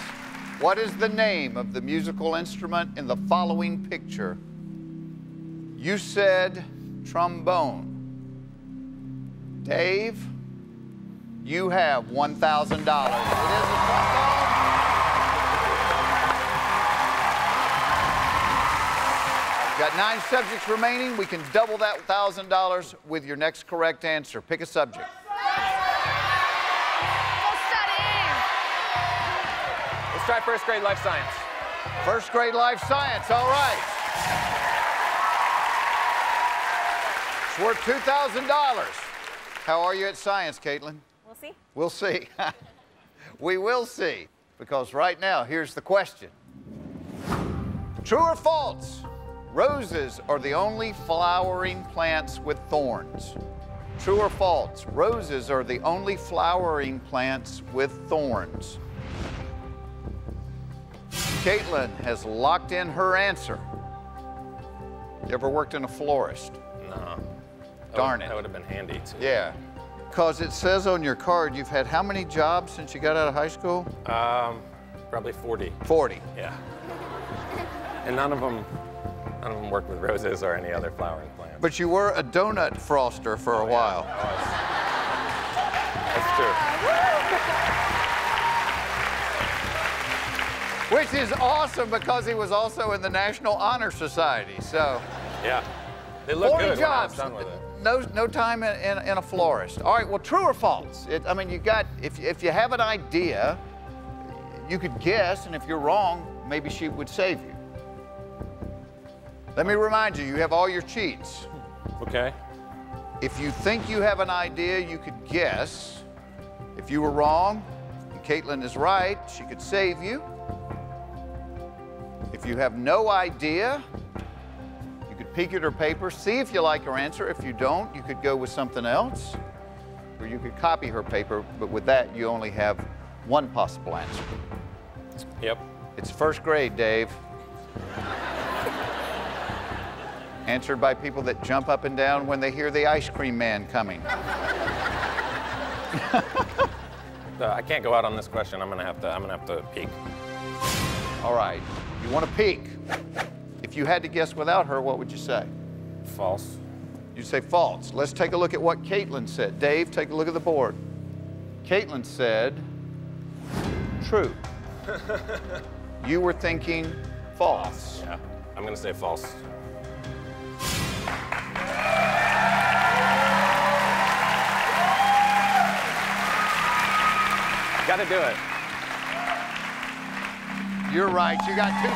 what is the name of the musical instrument in the following picture? You said trombone. Dave, you have $1,000. It is a trombone. Got 9 subjects remaining. We can double that $1,000 with your next correct answer. Pick a subject. Let's try 1st grade life science. 1st grade life science, all right. It's worth $2,000. How are you at science, Caitlin? We'll see. We'll see. We will see, because right now, here's the question. True or false? Roses are the only flowering plants with thorns. True or false? Roses are the only flowering plants with thorns. Caitlin has locked in her answer. You ever worked in a florist? No. Darn it. That would have been handy, too. Yeah. Because it says on your card you've had how many jobs since you got out of high school? Probably 40. 40. Yeah. And none of them worked with roses or any other flowering plants. But you were a donut froster for a while. That's true. Which is awesome because he was also in the National Honor Society, so. Yeah, they look 40 good jobs. when I was done with it. No time in a florist. All right, well, true or false? I mean, you got, if you have an idea, you could guess, and if you're wrong, maybe she would save you. Let me remind you, you have all your cheats. Okay. If you think you have an idea, you could guess. If you were wrong, and Caitlin is right, she could save you. If you have no idea, you could peek at her paper, see if you like her answer. If you don't, you could go with something else, or you could copy her paper, but with that, you only have one possible answer. Yep. It's 1st grade, Dave. Answered by people that jump up and down when they hear the ice cream man coming. I can't go out on this question. I'm gonna have to peek. All right. You want to peek. If you had to guess without her, what would you say? False. You'd say false. Let's take a look at what Caitlin said. Dave, take a look at the board. Caitlin said true. You were thinking false. Yeah, I'm gonna say false. Gotta do it. You're right. You got $2,000.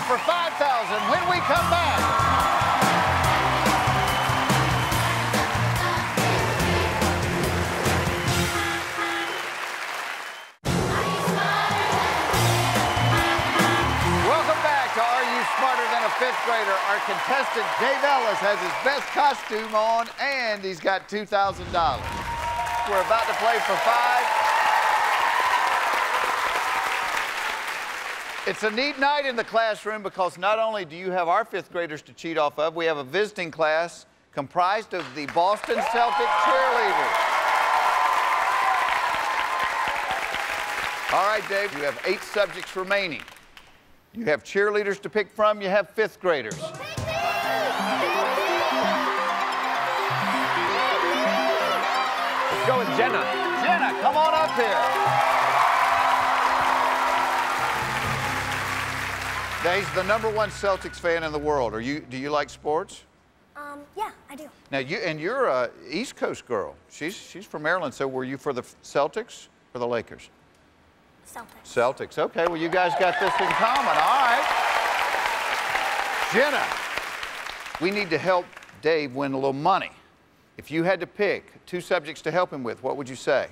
for $5,000 when we come back. Smarter than a fifth grader. Our contestant, Dave Ellis, has his best costume on, and he's got $2,000. We're about to play for $5,000. It's a neat night in the classroom because not only do you have our fifth graders to cheat off of, we have a visiting class comprised of the Boston Celtic cheerleaders. All right, Dave, you have 8 subjects remaining. You have cheerleaders to pick from, you have fifth graders. Let's go with Jenna. Jenna, come on up here. Dave's the #1 Celtics fan in the world. Do you like sports? Yeah, I do. Now, you're a East Coast girl. She's from Maryland, so were you for the Celtics or the Lakers? Celtics. Celtics. Okay, well, you guys got this in common. All right. Jenna, we need to help Dave win a little money. If you had to pick 2 subjects to help him with, what would you say?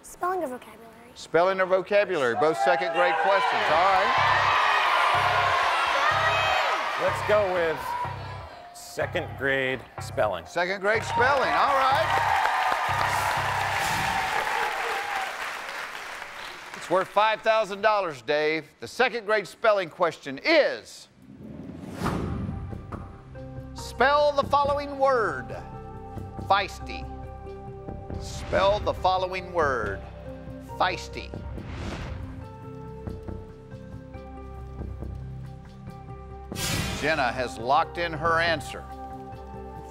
Spelling or vocabulary? Spelling or vocabulary, both second grade questions. All right. Let's go with second grade spelling. Second grade spelling. All right. It's worth $5,000, Dave. The second grade spelling question is, spell the following word, feisty. Spell the following word, feisty. Jenna has locked in her answer.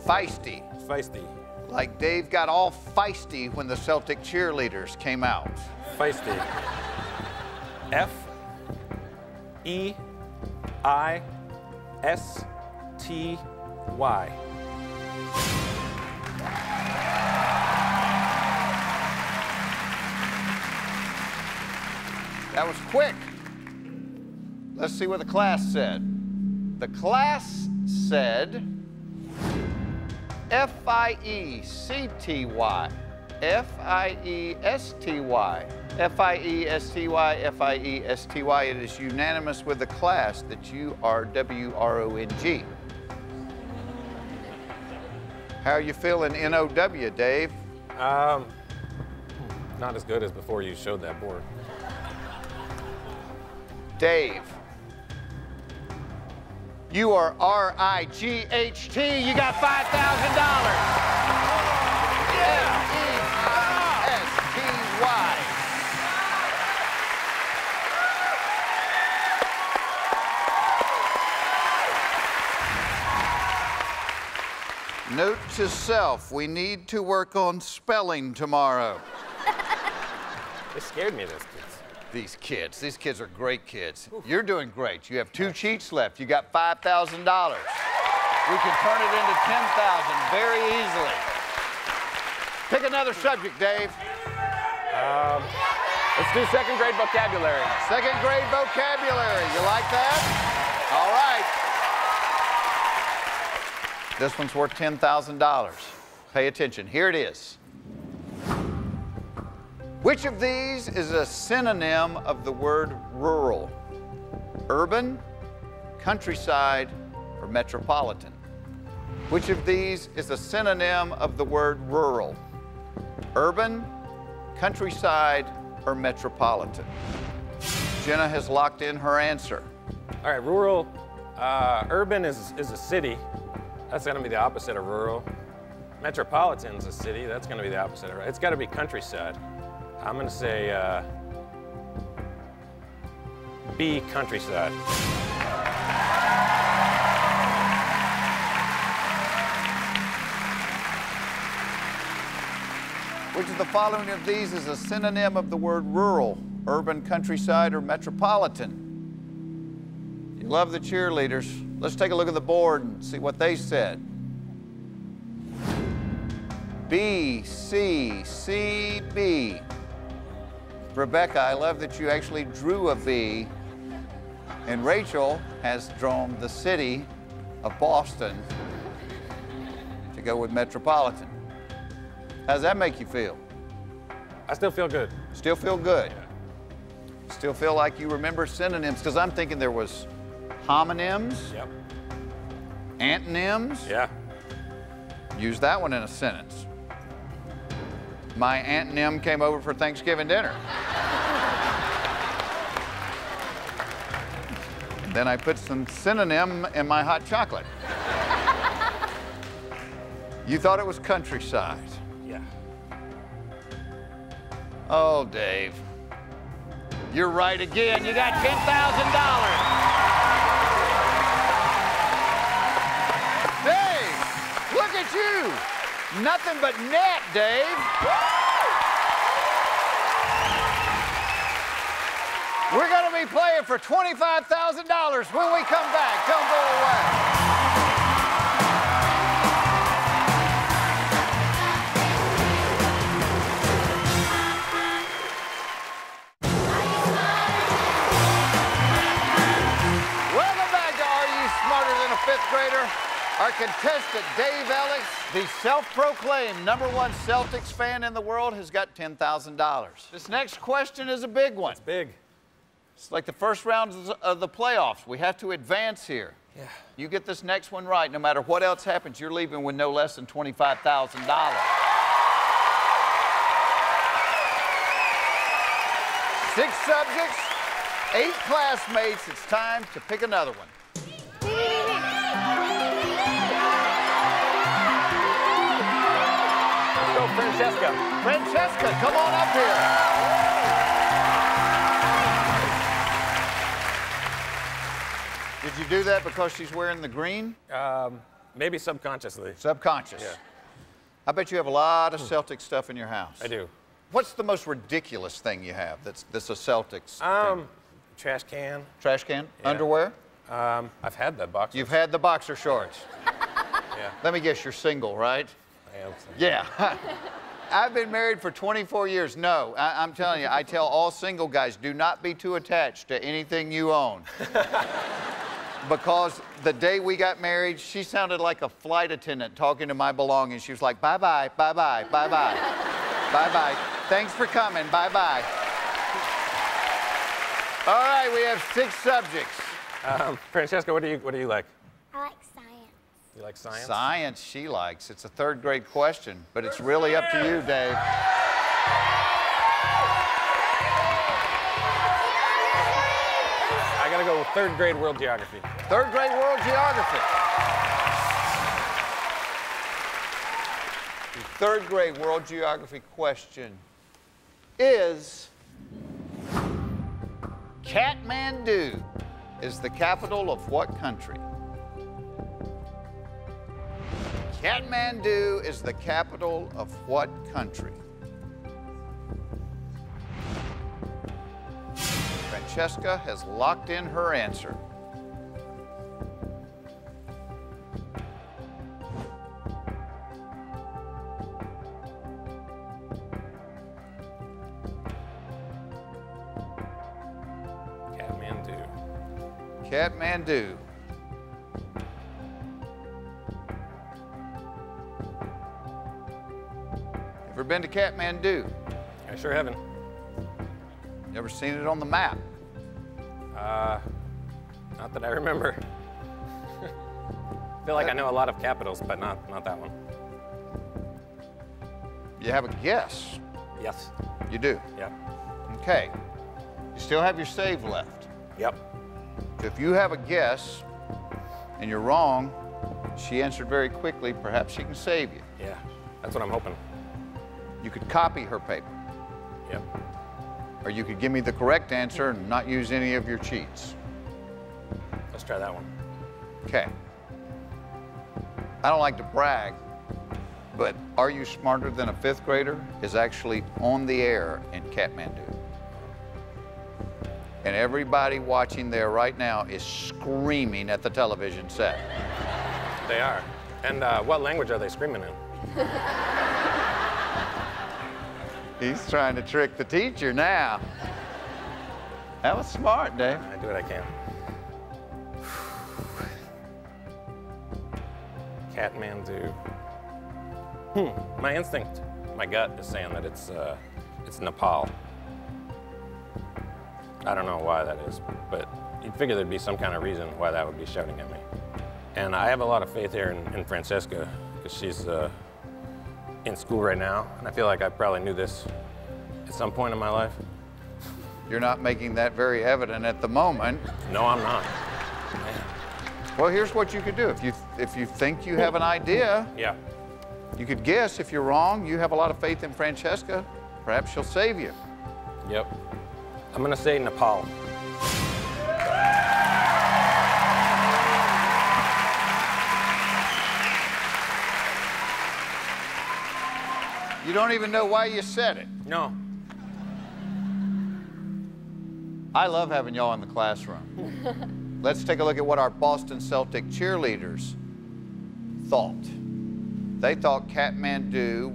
Feisty. Feisty. Like Dave got all feisty when the Celtic cheerleaders came out. Feisty. F-E-I-S-T-Y. That was quick. Let's see what the class said. The class said F-I-E-C-T-Y. F-I-E-S-T-Y. F-I-E-S-T-Y, F-I-E-S-T-Y. It is unanimous with the class that you are W-R-O-N-G. How are you feeling N-O-W, Dave? Not as good as before you showed that board. Dave, you are R-I-G-H-T. You got $5,000. F-E-I-S-T-Y. Note to self, we need to work on spelling tomorrow. They scared me, these kids. These kids are great kids. You're doing great. You have 2 cheats left. You got $5,000. We can turn it into $10,000 very easily. Pick another subject, Dave. Let's do second grade vocabulary. Second grade vocabulary. You like that? All right. This one's worth $10,000. Pay attention. Here it is. Which of these is a synonym of the word rural? Urban, countryside, or metropolitan? Which of these is a synonym of the word rural? Urban, countryside, or metropolitan? Jenna has locked in her answer. All right, rural, urban is a city. That's gonna be the opposite of rural. Metropolitan's a city. That's gonna be the opposite of, it's gotta be countryside. I'm gonna say B, countryside. Which of the following of these is a synonym of the word rural, urban, countryside, or metropolitan? You love the cheerleaders. Let's take a look at the board and see what they said. B, C, C, B. Rebecca, I love that you actually drew a B And Rachel has drawn the city of Boston to go with metropolitan. How does that make you feel? I still feel good. Still feel good? Yeah. Still feel like you remember synonyms? Because I'm thinking there was homonyms. Yep. Antonyms. Yeah. Use that one in a sentence. My Aunt Nim came over for Thanksgiving dinner. And then I put some synonym in my hot chocolate. You thought it was countryside. Yeah. Oh, Dave. You're right again. You got $10,000. Dave, look at you. Nothing but net, Dave. We're going to be playing for $25,000 when we come back. Don't go away. Welcome back to Are You Smarter Than a Fifth Grader? Our contestant, Dave Ellis, the self-proclaimed #1 Celtics fan in the world, has got $10,000. This next question is a big one. It's big. It's like the first round of the playoffs. We have to advance here. Yeah. You get this next one right, no matter what else happens, you're leaving with no less than $25,000. 6 subjects, 8 classmates. It's time to pick another one. Let's go, Francesca. Francesca, come on up here. Did you do that because she's wearing the green? Maybe subconsciously. Subconscious. Yeah. I bet you have a lot of Celtic stuff in your house. I do. What's the most ridiculous thing you have that's a Celtics thing? Trash can. Trash can? Yeah. Underwear? I've had the boxers. You've had the boxer shorts. Yeah. Let me guess, you're single, right? I am single. Yeah. I've been married for 24 years. No, I'm telling you, I tell all single guys, do not be too attached to anything you own. Because the day we got married, she sounded like a flight attendant talking to my belongings. She was like, bye-bye, bye-bye, bye-bye, bye-bye. Thanks for coming, bye-bye. All right, we have 6 subjects. Francesca, what do you like? I like science. You like science? Science she likes. It's a 3rd grade question, but it's really up to you, Dave. I gotta go with 3rd grade world geography. 3rd grade world geography. The 3rd grade world geography question is, Kathmandu is the capital of what country? Kathmandu is the capital of what country? Francesca has locked in her answer. Kathmandu. Kathmandu. Ever been to Kathmandu? I sure haven't. Never seen it on the map? Not that I remember. I feel like I know a lot of capitals, but not that one. You have a guess? Yes. You do? Yep. Okay. You still have your save left. Yep. So if you have a guess and you're wrong, she answered very quickly, perhaps she can save you. Yeah, that's what I'm hoping. You could copy her paper. Yep. Or you could give me the correct answer and not use any of your cheats. Let's try that one. Okay. I don't like to brag, but Are You Smarter Than a Fifth Grader is actually on the air in Kathmandu. And everybody watching there right now is screaming at the television set. They are. And what language are they screaming in? He's trying to trick the teacher now. That was smart, Dave. I do what I can. Kathmandu. My instinct, my gut is saying that it's Nepal. I don't know why that is, but you'd figure there'd be some kind of reason why that would be shouting at me. And I have a lot of faith here in Francesca, because she's in school right now, and I feel like I probably knew this at some point in my life. You're not making that very evident at the moment. No, I'm not. Man. Well, here's what you could do. If you think you have an idea, yeah, you could guess. If you're wrong, you have a lot of faith in Francesca. Perhaps she'll save you. Yep. I'm gonna say Nepal. You don't even know why you said it. No. I love having y'all in the classroom. Let's take a look at what our Boston Celtic cheerleaders thought. They thought Kathmandu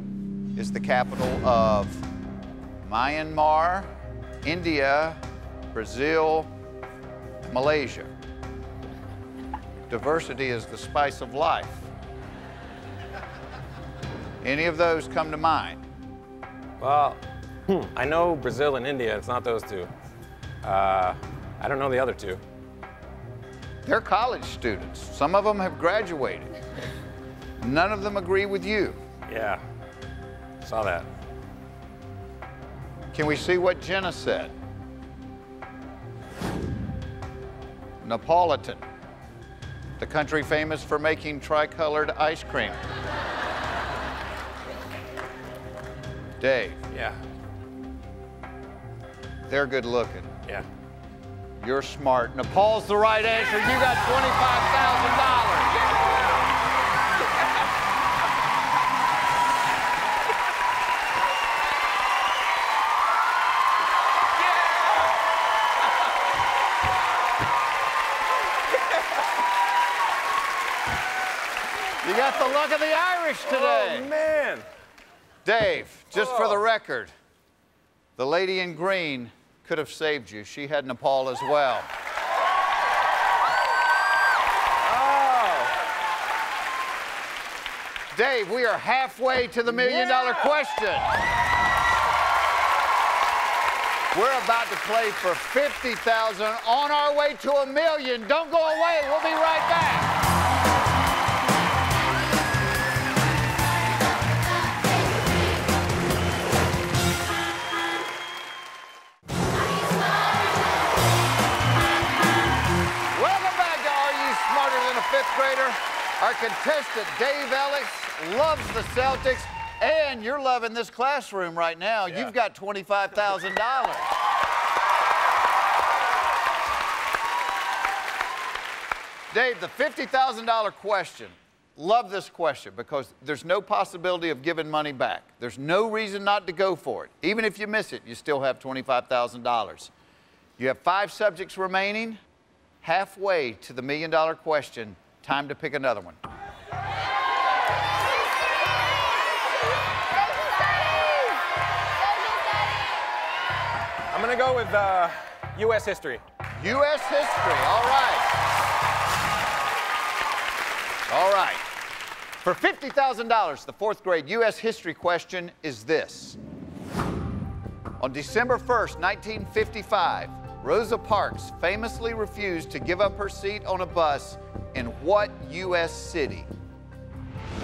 is the capital of Myanmar, India, Brazil, Malaysia. Diversity is the spice of life. Any of those come to mind? Well, I know Brazil and India, it's not those two. I don't know the other two. They're college students. Some of them have graduated. None of them agree with you. Yeah, saw that. Can we see what Jenna said? Neapolitan, the country famous for making tricolored ice cream. Dave. Yeah. They're good looking. Yeah. You're smart. Nepal's the right answer. You got $25,000. You got the luck of the Irish today. Oh, man. Dave, just for the record, the lady in green could have saved you. She had Nepal as well. Oh. Dave, we are halfway to the $1 million question. We're about to play for $50,000, on our way to $1 million. Don't go away. We'll be right back. Fifth grader. Our contestant, Dave Ellis, loves the Celtics, and you're loving this classroom right now. Yeah. You've got $25,000. Dave, the $50,000 question. Love this question because there's no possibility of giving money back. There's no reason not to go for it. Even if you miss it, you still have $25,000. You have 5 subjects remaining. Halfway to the $1 million question. Time to pick another one. I'm gonna go with U.S. history. U.S. history, all right. All right. For $50,000, the 4th grade U.S. history question is this. On December 1st, 1955, Rosa Parks famously refused to give up her seat on a bus in what U.S. city?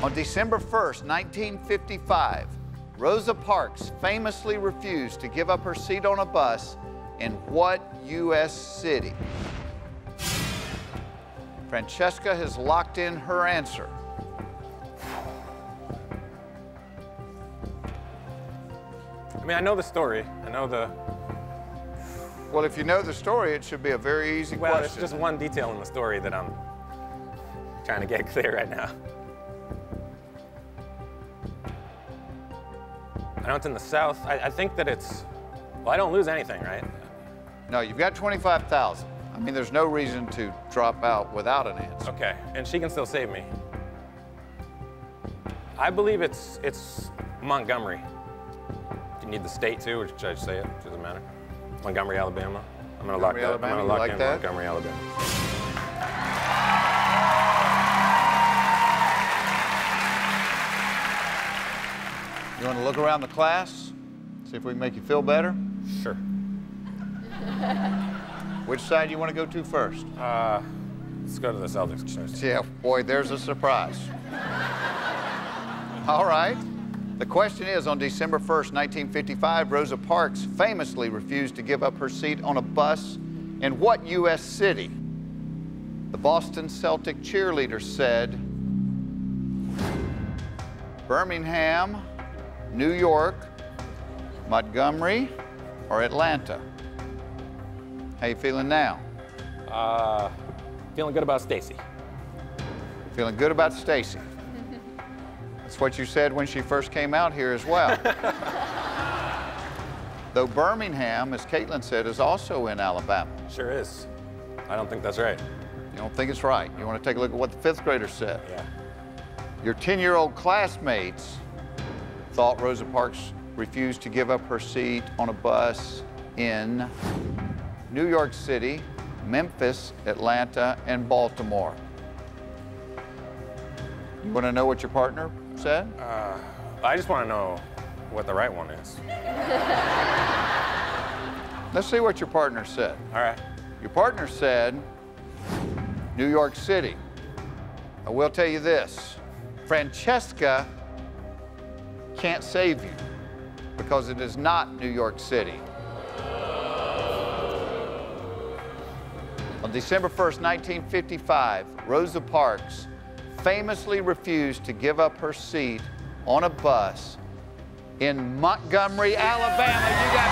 On December 1st, 1955, Rosa Parks famously refused to give up her seat on a bus in what U.S. city? Francesca has locked in her answer. I mean, I know the story. I know the... Well, if you know the story, it should be a very easy question. Well, it's just one detail in the story that I'm trying to get clear right now. I know it's in the South. I think that it's... Well, I don't lose anything, right? No, you've got $25,000. I mean, there's no reason to drop out without an answer. Okay, and she can still save me. I believe it's Montgomery. Do you need the state too, or should I just say it? Doesn't matter. Montgomery, Alabama. I'm gonna lock that. I'm gonna lock in Montgomery, Alabama. You want to look around the class? See if we can make you feel better? Sure. Which side do you want to go to first? Let's go to the Celtics. Yeah, boy, there's a surprise. All right. The question is, on December 1st, 1955, Rosa Parks famously refused to give up her seat on a bus in what U.S. city? The Boston Celtic cheerleader said, Birmingham, New York, Montgomery, or Atlanta? How you feeling now? Feeling good about Stacy. Feeling good about Stacy. That's what you said when she first came out here as well. Though Birmingham, as Caitlin said, is also in Alabama. Sure is. I don't think that's right. You don't think it's right. You want to take a look at what the fifth graders said. Yeah. Your 10-year-old classmates thought Rosa Parks refused to give up her seat on a bus in New York City, Memphis, Atlanta, and Baltimore. You want to know what your partner said? I just want to know what the right one is. Let's see what your partner said. All right. Your partner said New York City. I will tell you this. Francesca can't save you because it is not New York City. On December 1st, 1955, Rosa Parks famously refused to give up her seat on a bus in Montgomery, Alabama. You got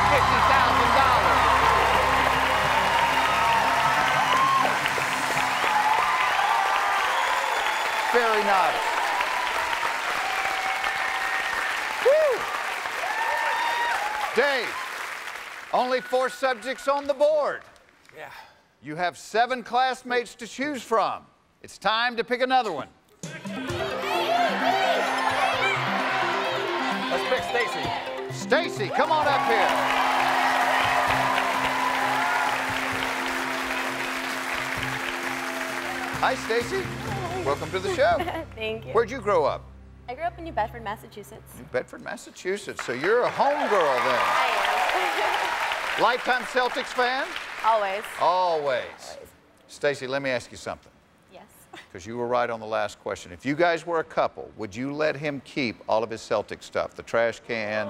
$50,000. Very nice. Woo! Dave, only 4 subjects on the board. Yeah. You have 7 classmates to choose from. It's time to pick another one. Let's pick Stacy. Stacy, come on up here. Hi, Stacy. Welcome to the show. Thank you. Where'd you grow up? I grew up in New Bedford, Massachusetts. New Bedford, Massachusetts. So you're a home girl then. I am. Lifetime Celtics fan? Always. Always. Stacy, let me ask you something. Yes. Because you were right on the last question. If you guys were a couple, would you let him keep all of his Celtic stuff? The trash can,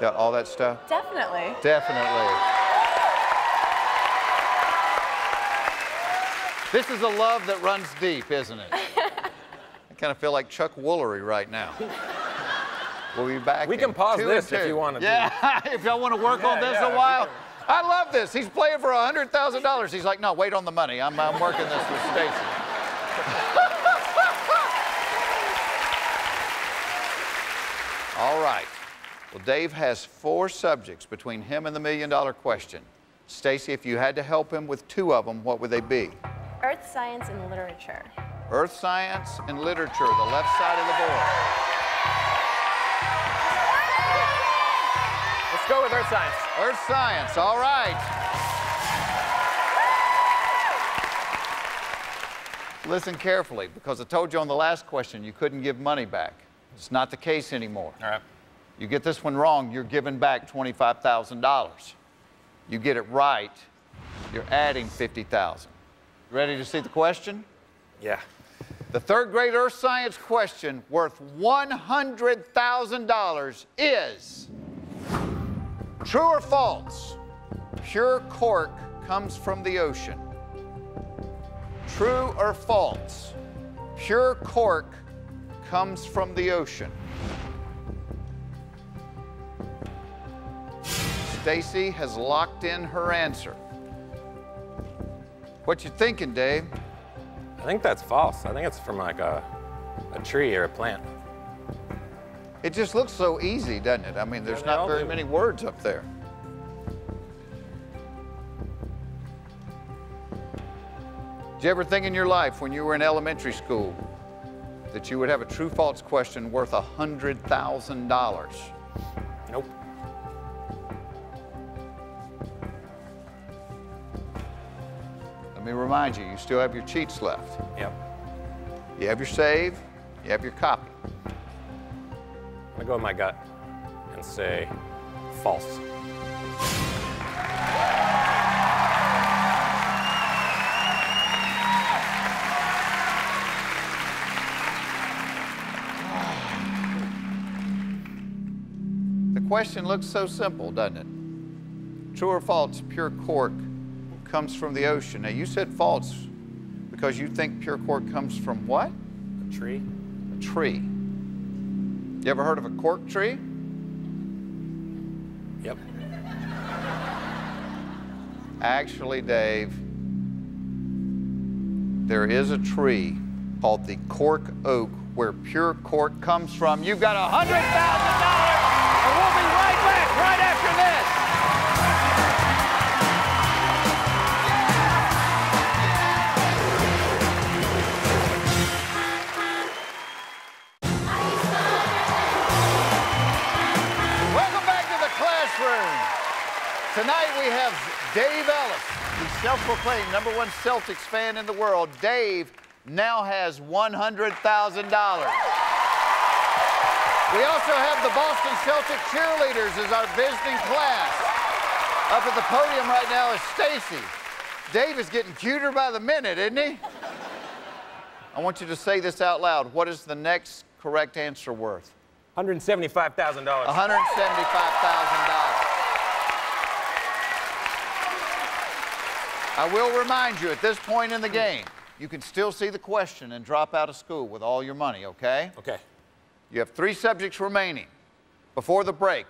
all that stuff? Definitely. Definitely. This is a love that runs deep, isn't it? I kind of feel like Chuck Woolery right now. We'll be back. We can pause this if you want to. Yeah, if y'all want to work on this a while. I love this. He's playing for $100,000. He's like, no, wait on the money. I'm working this with Stacy. All right. Well, Dave has 4 subjects between him and the $1 million question. Stacy, if you had to help him with 2 of them, what would they be? Earth science and literature. Earth science and literature, the left side of the board. Let's go with earth science. Earth science, all right. Listen carefully, because I told you on the last question you couldn't give money back. It's not the case anymore. All right. You get this one wrong, you're giving back $25,000. You get it right, you're adding $50,000. Ready to see the question? Yeah. The 3rd grade earth science question worth $100,000 is, true or false, pure cork comes from the ocean? True or false, pure cork comes from the ocean? Stacy has locked in her answer. What you thinking, Dave? I think that's false. I think it's from like a tree or a plant. It just looks so easy, doesn't it? I mean, there's not very many words up there. Did you ever think in your life when you were in elementary school that you would have a true-false question worth $100,000? Nope. Let me remind you, you still have your cheats left. Yep. You have your save, you have your copy. I'm gonna go with my gut. and say false. The question looks so simple, doesn't it? True or false, pure cork comes from the ocean. Now, you said false because you think pure cork comes from what? A tree. A tree. You ever heard of a cork tree? Yep. Actually, Dave, there is a tree called the cork oak where pure cork comes from. You've got $100,000, and we'll be right back right after this. Welcome back to the classroom. Tonight we have Dave Ellis, the self-proclaimed #1 Celtics fan in the world. Dave now has $100,000. We also have the Boston Celtic cheerleaders as our visiting class. Up at the podium right now is Stacy. Dave is getting cuter by the minute, isn't he? I want you to say this out loud. What is the next correct answer worth? $175,000. $175,000. I will remind you, at this point in the game, you can still see the question and drop out of school with all your money, okay? Okay. You have 3 subjects remaining. Before the break,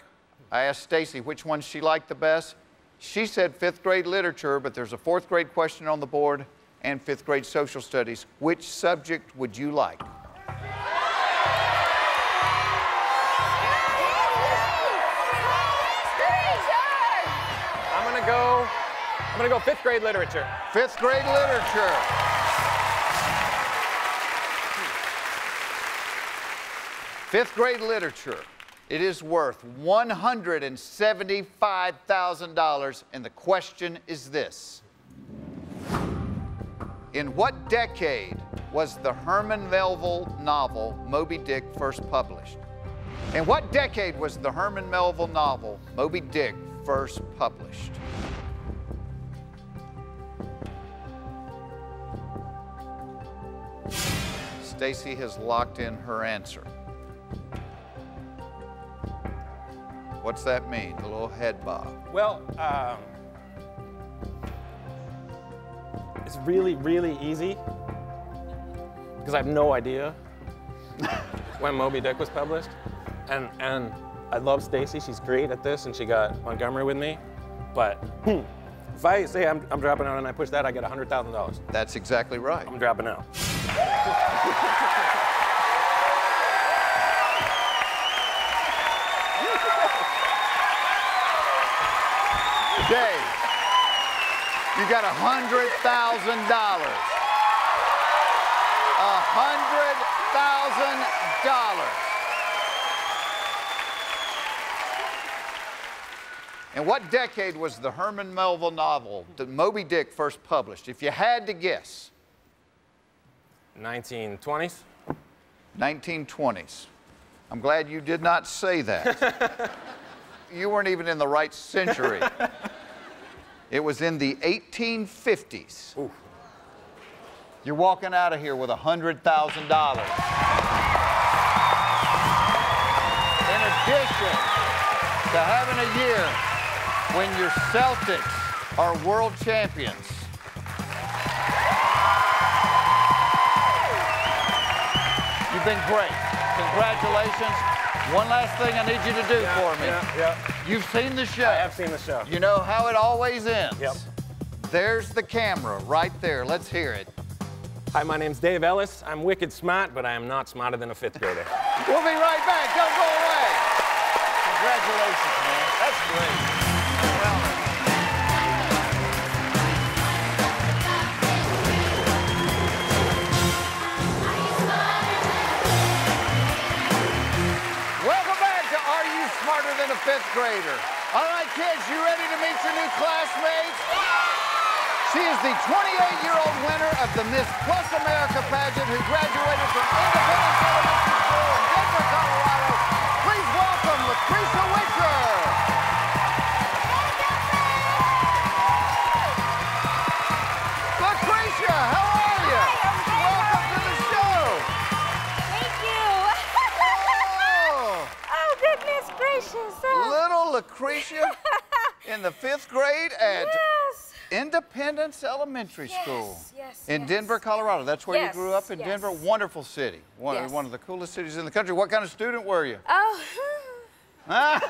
I asked Stacy which one she liked the best. She said 5th grade literature, but there's a 4th grade question on the board and 5th grade social studies. Which subject would you like? I'm gonna go 5th grade literature. 5th grade literature. Fifth grade literature. It is worth $175,000, and the question is this. In what decade was the Herman Melville novel Moby Dick first published? In what decade was the Herman Melville novel Moby Dick first published? Stacy has locked in her answer. What's that mean? A little head bob. Well, it's really, really easy because I have no idea when Moby Dick was published. And I love Stacy. She's great at this, and she got Montgomery with me. But if I say I'm dropping out and I push that, I get $100,000. That's exactly right. I'm dropping out. Dave, you got $100,000. $100,000. In what decade was the Herman Melville novel, the Moby Dick, first published? If you had to guess. 1920s? 1920s. I'm glad you did not say that. You weren't even in the right century. It was in the 1850s. Ooh. You're walking out of here with $100,000. In addition to having a year when your Celtics are world champions. You've been great. Congratulations. One last thing I need you to do for me. Yeah. You've seen the show. I have seen the show. You know how it always ends. Yep. There's the camera right there. Let's hear it. Hi, my name's Dave Ellis. I'm wicked smart, but I am not smarter than a 5th grader. We'll be right back. Don't go away. Congratulations, man. That's great. Well, welcome back to Are You Smarter Than a 5th Grader? All right, kids, you ready to meet your new classmates? She is the 28-year-old winner of the Miss Plus America pageant who graduated from Independence Elementary School in Denver, Colorado. Please welcome Lacreshia Withcher. Lacreshia, how are you? Welcome to the show. Thank you. Oh, goodness gracious. Little Lacreshia in the 5th grade at Independence Elementary School in Denver, Colorado. That's where you grew up in Denver. Wonderful city. One of the coolest cities in the country. What kind of student were you? Oh. Y'all are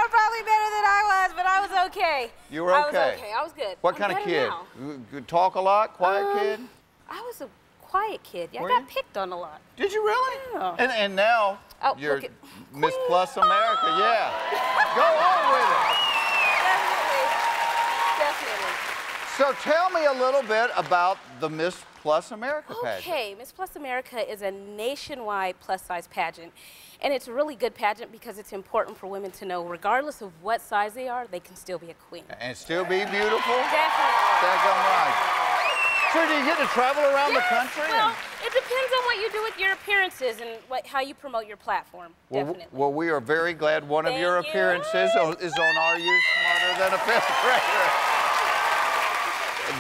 probably better than I was, but I was okay. You were okay? I was okay. I was good. What kind of kid? Good talk a lot? Quiet kid? I was a quiet kid. Yeah, I got picked on a lot. Did you really? Yeah. And now you're Miss Plus America. Yeah. Go on with it. Definitely. So tell me a little bit about the Miss Plus America pageant. Okay, Miss Plus America is a nationwide plus-size pageant. And it's a really good pageant because it's important for women to know, regardless of what size they are, they can still be a queen. And still be beautiful? Definitely. That's right. So do you get to travel around the country? Well, it depends on what you do with your appearances and how you promote your platform. Definitely. Well, we are very glad one of your appearances is on Are You Smarter Than a 5th Grader?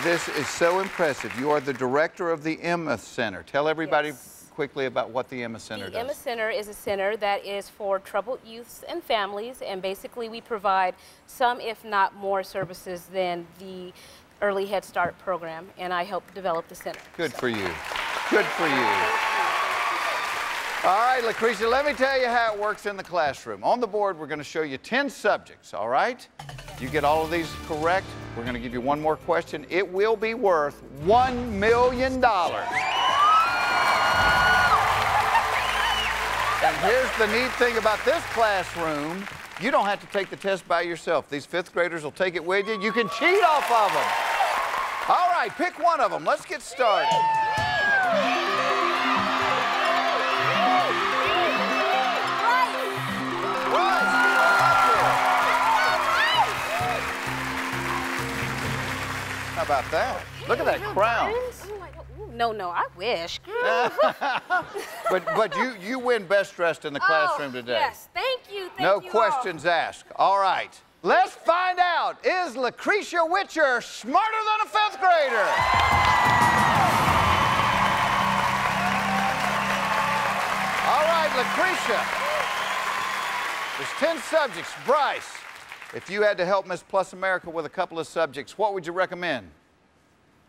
This is so impressive. You are the director of the Emma Center. Tell everybody quickly about what the Emma Center does. The Emma Center is a center that is for troubled youths and families, and basically we provide some, if not more, services than the Early Head Start program, and I help develop the center. Good for you. Good for you. All right, Lacreshia, let me tell you how it works in the classroom. On the board, we're going to show you 10 subjects, all right? You get all of these correct, we're going to give you one more question. It will be worth $1 million. And here's the neat thing about this classroom. You don't have to take the test by yourself. These 5th graders will take it with you. You can cheat off of them. All right, pick one of them. Let's get started. How about that? Look at that crown. No, I wish. but you win best dressed in the classroom today. Yes, thank you. No questions asked. All right. Let's find out. Is Lacreshia Withcher smarter than a 5th grader? All right, Lacreshia. There's 10 subjects. Bryce, if you had to help Miss Plus America with a couple of subjects, what would you recommend?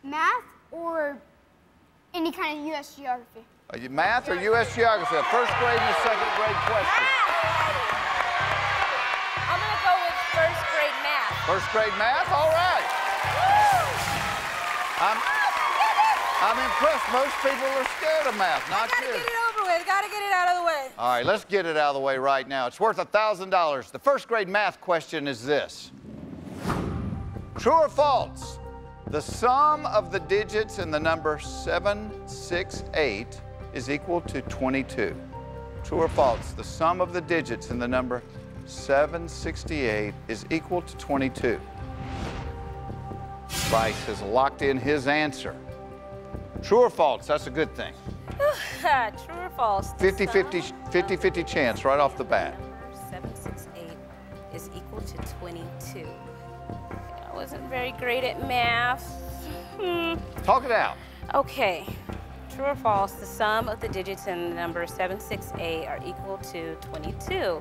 Math or any kind of U.S. geography. Math or U.S. geography? A 1st grade and a 2nd grade question. I'm going to go with 1st grade math. 1st grade math? All right. I'm impressed. Most people are scared of math, not you. Gotta get it over with. Gotta get it out of the way. All right, let's get it out of the way right now. It's worth $1,000. The 1st grade math question is this. True or false? The sum of the digits in the number 768 is equal to 22. True or false? The sum of the digits in the number 768 is equal to 22. Bryce has locked in his answer. True or false? That's a good thing. True or false? 50-50 chance right off the bat. 768 is equal to 22. I wasn't very great at math. Talk it out. Okay. True or false? The sum of the digits in the number 768 are equal to 22.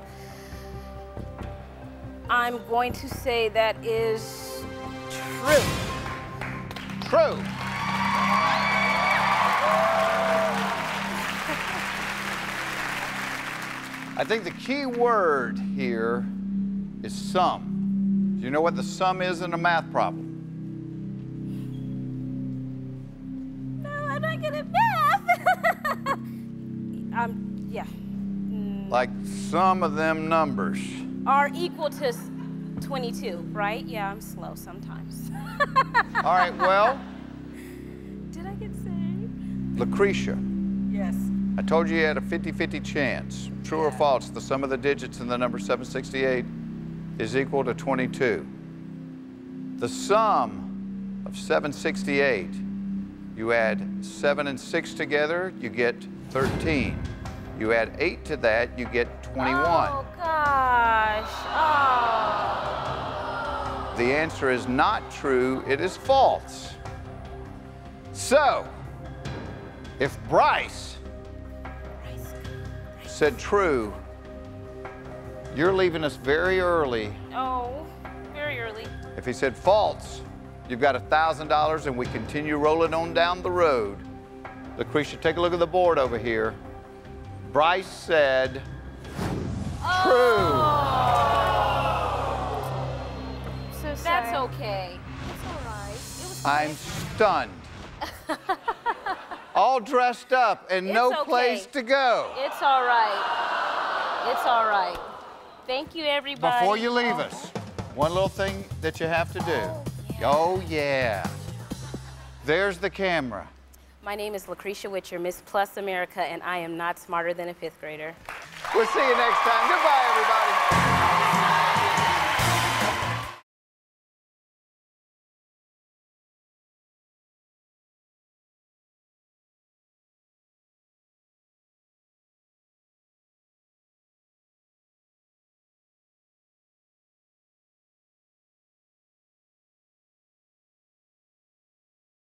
I'm going to say that is true. True. I think the key word here is sum. Do you know what the sum is in a math problem? No, I'm not good at math. Yeah. Like some of them numbers. Are equal to 22, right? Yeah, I'm slow sometimes. All right, well. Did I get saved? Lacreshia. Yes. I told you you had a 50-50 chance. True or false, the sum of the digits in the number 768 is equal to 22. The sum of 768, you add 7 and 6 together, you get 13. You add 8 to that, you get 21. Oh, gosh. Oh. The answer is not true, it is false. So, if Bryce said true, you're leaving us very early. Oh, very early. If he said false, you've got $1,000 and we continue rolling on down the road. Lakisha, take a look at the board over here. Bryce said true. So that's okay. It's all right. It was I'm stunned. All dressed up and no place to go. It's all right. It's all right. Thank you, everybody. Before you leave us, one little thing that you have to do. Oh, yeah. There's the camera. My name is Lacreshia Withcher, Miss Plus America, and I am not smarter than a 5th grader. We'll see you next time. Goodbye, everybody.